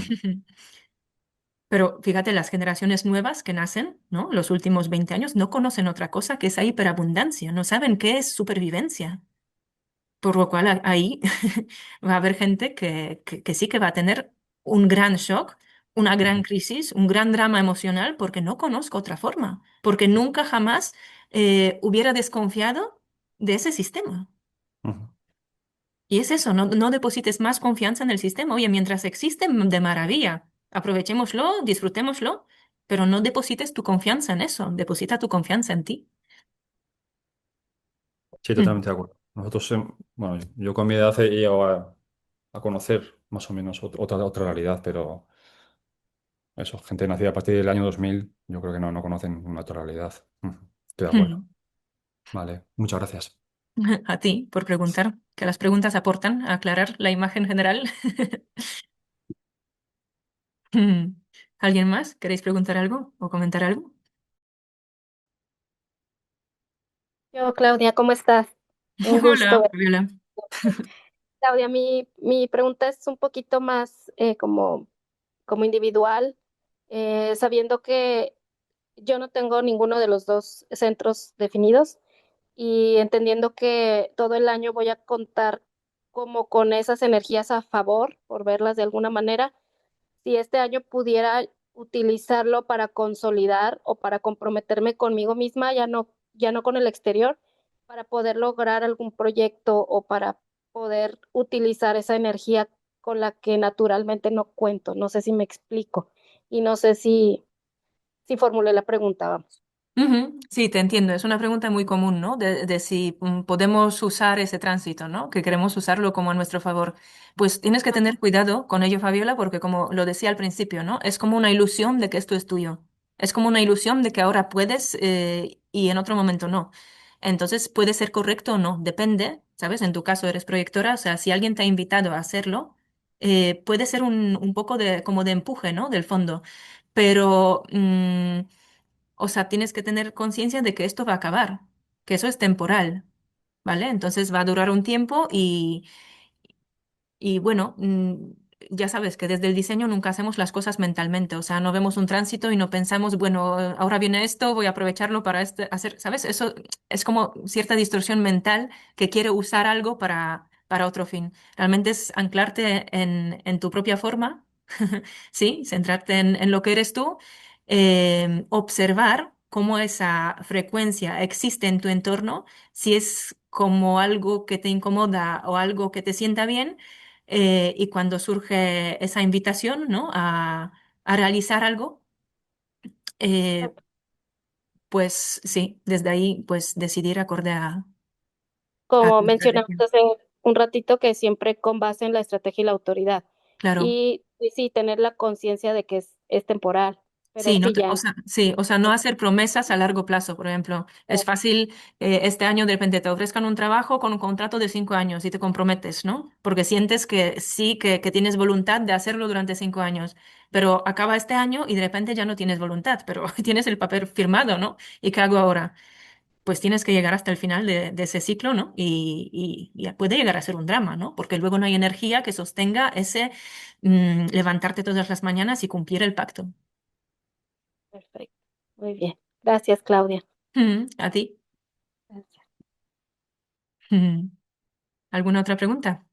Pero fíjate, las generaciones nuevas que nacen, ¿no? Los últimos 20 años no conocen otra cosa que esa hiperabundancia, no saben qué es supervivencia. Por lo cual ahí va a haber gente que sí que va a tener un gran shock, una gran ujú, crisis, un gran drama emocional, porque no conozco otra forma, porque nunca jamás hubiera desconfiado de ese sistema. ujú. Y es eso, no deposites más confianza en el sistema. Oye, mientras existe, de maravilla. Aprovechémoslo, disfrutémoslo, pero no deposites tu confianza en eso. Deposita tu confianza en ti. Sí, Mm. totalmente de acuerdo. Nosotros, bueno, yo con mi edad he llegado a conocer más o menos otra realidad, pero eso, gente nacida a partir del año 2000, yo creo que no conocen una otra realidad. Estoy de acuerdo. Mm. Vale, muchas gracias. A ti por preguntar, que las preguntas aportan a aclarar la imagen general. Mm. ¿Alguien más? ¿Queréis preguntar algo o comentar algo? Yo, Claudia, ¿cómo estás? Un gusto Hola, verte. Fabiola. Claudia, mi pregunta es un poquito más como individual, sabiendo que yo no tengo ninguno de los dos centros definidos y entendiendo que todo el año voy a contar como con esas energías a favor, por verlas de alguna manera, si este año pudiera utilizarlo para consolidar o para comprometerme conmigo misma, ya no con el exterior, para poder lograr algún proyecto o para poder utilizar esa energía con la que naturalmente no cuento. No sé si me explico y no sé si formulé la pregunta, vamos. Ujú. Sí, te entiendo. Es una pregunta muy común, ¿no? De si podemos usar ese tránsito, ¿no? Que queremos usarlo como a nuestro favor. Pues tienes que tener cuidado con ello, Fabiola, porque como lo decía al principio, ¿no? Es como una ilusión de que esto es tuyo. Es como una ilusión de que ahora puedes y en otro momento no. Entonces puede ser correcto o no, depende, ¿sabes? En tu caso eres proyectora, o sea, si alguien te ha invitado a hacerlo, puede ser un poco de, como de empuje, ¿no? Del fondo. Pero o sea, tienes que tener conciencia de que esto va a acabar, que eso es temporal, ¿vale? Entonces va a durar un tiempo y bueno, ya sabes que desde el diseño nunca hacemos las cosas mentalmente, o sea, no vemos un tránsito y no pensamos, bueno, ahora viene esto, voy a aprovecharlo para hacer, ¿sabes? Eso es como cierta distorsión mental que quiere usar algo para otro fin. Realmente es anclarte en tu propia forma, ¿sí? Centrarte en lo que eres tú, observar cómo esa frecuencia existe en tu entorno, si es como algo que te incomoda o algo que te sienta bien y cuando surge esa invitación, ¿no? a realizar algo, eh, pues sí, desde ahí, pues decidir acorde a Como tu mencionamos estrategia. hace un ratito, que siempre con base en la estrategia y la autoridad. Claro. Y sí, tener la conciencia de que es temporal, pero Sí, sí ya. o sea, no hacer promesas a largo plazo, por ejemplo. Es fácil, este año de repente te ofrezcan un trabajo con un contrato de 5 años y te comprometes, ¿no? Porque sientes que sí, que tienes voluntad de hacerlo durante 5 años, pero acaba este año y de repente ya no tienes voluntad, pero tienes el papel firmado, ¿no? ¿Y qué hago ahora? Pues tienes que llegar hasta el final de ese ciclo, ¿no? Y puede llegar a ser un drama, ¿no? Porque luego no hay energía que sostenga ese levantarte todas las mañanas y cumplir el pacto. Perfecto. Muy bien. Gracias, Claudia. A ti. Gracias. ¿Alguna otra pregunta?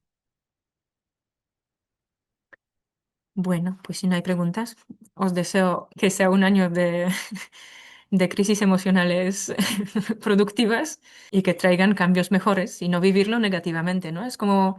Bueno, pues si no hay preguntas, os deseo que sea un año de crisis emocionales productivas y que traigan cambios mejores y no vivirlo negativamente, ¿no? Es como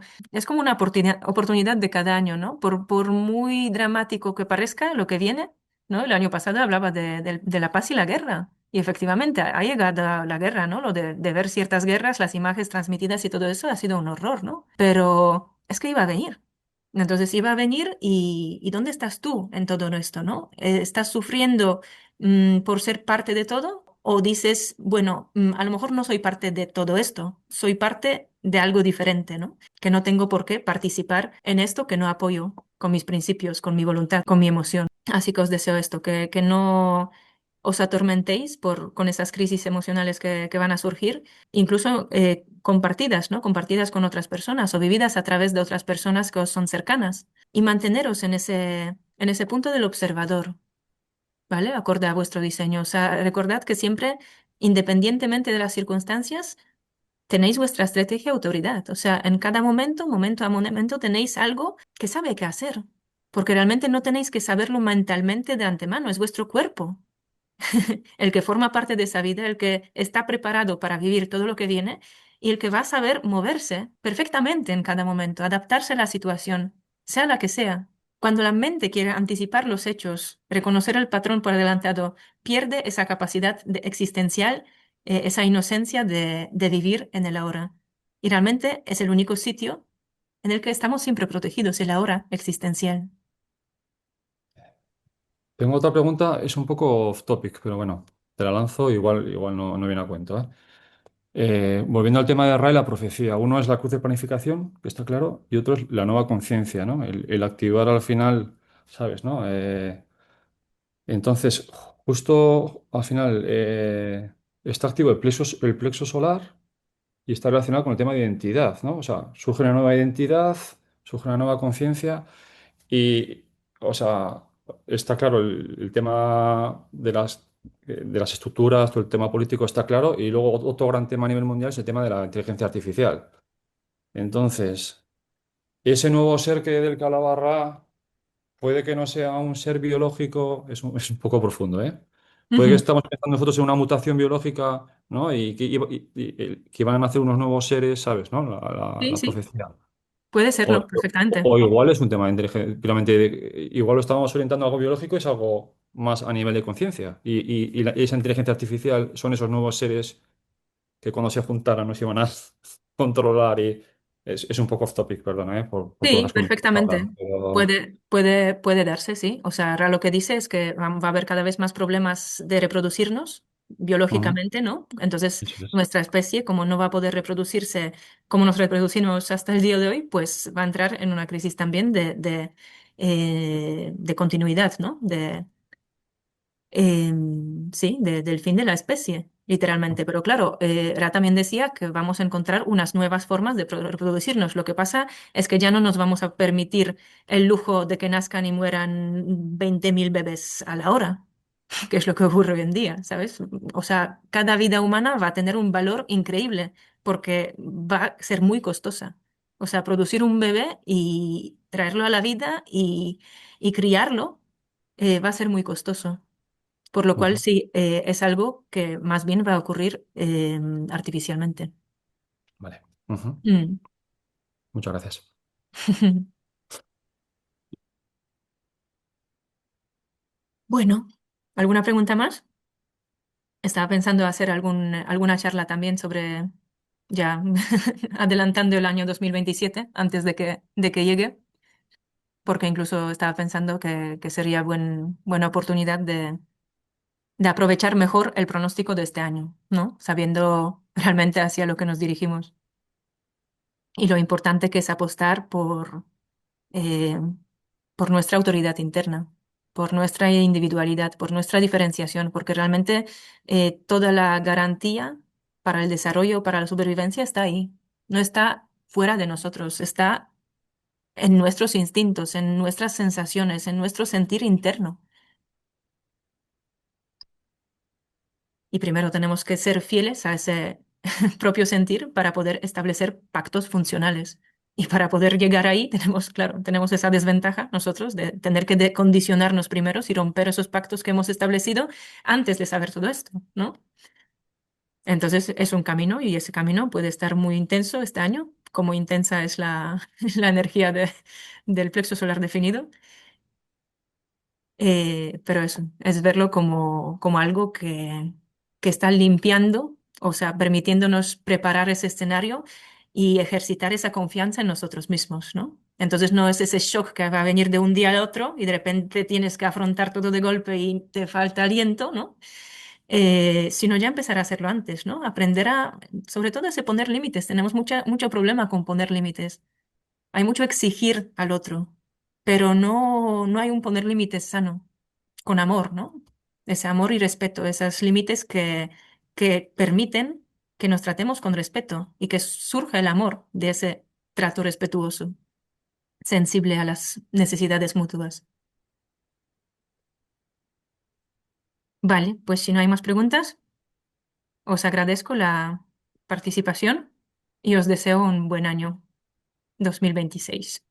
una oportunidad de cada año, ¿no? Por muy dramático que parezca lo que viene, ¿no? El año pasado hablaba de la paz y la guerra. Y efectivamente ha llegado la guerra, ¿no? Lo de ver ciertas guerras, las imágenes transmitidas y todo eso ha sido un horror, ¿no? Pero es que iba a venir. Entonces iba a venir y ¿dónde estás tú en todo esto, no? ¿Estás sufriendo por ser parte de todo? ¿O dices, bueno, a lo mejor no soy parte de todo esto, soy parte de algo diferente, ¿no? Que no tengo por qué participar en esto que no apoyo con mis principios, con mi voluntad, con mi emoción. Así que os deseo esto, que no os atormentéis con esas crisis emocionales que van a surgir, incluso compartidas, ¿no? Compartidas con otras personas o vividas a través de otras personas que os son cercanas. Y manteneros en ese punto del observador, ¿vale? Acorde a vuestro diseño. O sea, recordad que siempre, independientemente de las circunstancias, tenéis vuestra estrategia y autoridad. O sea, en cada momento, momento a momento, tenéis algo que sabe qué hacer. Porque realmente no tenéis que saberlo mentalmente de antemano, es vuestro cuerpo el que forma parte de esa vida, el que está preparado para vivir todo lo que viene y el que va a saber moverse perfectamente en cada momento, adaptarse a la situación, sea la que sea. Cuando la mente quiere anticipar los hechos, reconocer el patrón por adelantado, pierde esa capacidad existencial, esa inocencia de vivir en el ahora. Y realmente es el único sitio en el que estamos siempre protegidos, el ahora existencial. Tengo otra pregunta, es un poco off topic, pero bueno, te la lanzo, igual no, no viene a cuento, ¿eh? Volviendo al tema de Ra y la profecía, uno es la cruz de planificación, que está claro, y otro es la nueva conciencia, ¿no? El activar al final, ¿sabes, no? Entonces, justo al final está activo el plexo solar y está relacionado con el tema de identidad, ¿no? O sea, surge una nueva identidad, surge una nueva conciencia y, o sea, está claro el tema de las estructuras, todo el tema político está claro y luego otro gran tema a nivel mundial es el tema de la inteligencia artificial. Entonces, ese nuevo ser del que hablaba Ra puede que no sea un ser biológico, es un poco profundo, ¿eh? Puede que Ujú. estamos pensando nosotros en una mutación biológica, ¿no? Que van a nacer unos nuevos seres, ¿sabes? ¿No? Sí, La sí, profecía. puede O, serlo perfectamente. o igual es un tema de inteligencia, puramente igual lo estamos orientando a algo biológico, es algo más a nivel de conciencia. Y esa inteligencia artificial son esos nuevos seres que cuando se juntaran nos iban a controlar y es un poco off topic, perdona, por todas Sí, las cosas que estamos perfectamente. hablando. Pero... Puede darse, sí. O sea, ahora lo que dice es que va a haber cada vez más problemas de reproducirnos Ujú, biológicamente, ¿no? Entonces, eso es. nuestra especie, como no va a poder reproducirse como nos reproducimos hasta el día de hoy, pues va a entrar en una crisis también de continuidad, ¿no? Sí, del fin de la especie, literalmente. Pero claro, Ra también decía que vamos a encontrar unas nuevas formas de reproducirnos. Lo que pasa es que ya no nos vamos a permitir el lujo de que nazcan y mueran 20.000 bebés a la hora, que es lo que ocurre hoy en día, ¿sabes? O sea, cada vida humana va a tener un valor increíble porque va a ser muy costosa. O sea, producir un bebé y traerlo a la vida y criarlo va a ser muy costoso. Por lo cual Ujú, sí, es algo que más bien va a ocurrir artificialmente. vale. Ujú, Mm. muchas gracias. Bueno, ¿alguna pregunta más? Estaba pensando hacer alguna charla también sobre, ya adelantando el año 2027 antes de que llegue, porque incluso estaba pensando que sería buena oportunidad de aprovechar mejor el pronóstico de este año, ¿no? Sabiendo realmente hacia lo que nos dirigimos y lo importante que es apostar eh, por nuestra autoridad interna, por nuestra individualidad, por nuestra diferenciación, porque realmente toda la garantía para el desarrollo, para la supervivencia está ahí. No está fuera de nosotros, está en nuestros instintos, en nuestras sensaciones, en nuestro sentir interno. Y primero tenemos que ser fieles a ese propio sentir para poder establecer pactos funcionales. Y para poder llegar ahí tenemos, claro, tenemos esa desventaja nosotros de tener que condicionarnos primero y romper esos pactos que hemos establecido antes de saber todo esto, ¿no? Entonces es un camino y ese camino puede estar muy intenso este año, como intensa es la energía del plexo solar definido. Pero eso, es verlo como algo que está limpiando, o sea, permitiéndonos preparar ese escenario y ejercitar esa confianza en nosotros mismos, ¿no? Entonces no es ese shock que va a venir de un día al otro y de repente tienes que afrontar todo de golpe y te falta aliento, ¿no? Sino ya empezar a hacerlo antes, ¿no? Aprender sobre todo, ese poner límites. Tenemos mucho problema con poner límites. Hay mucho exigir al otro, pero no hay un poner límites sano, con amor, ¿no? Ese amor y respeto, esos límites que permiten que nos tratemos con respeto y que surja el amor de ese trato respetuoso, sensible a las necesidades mutuas. Vale, pues si no hay más preguntas, os agradezco la participación y os deseo un buen año 2026.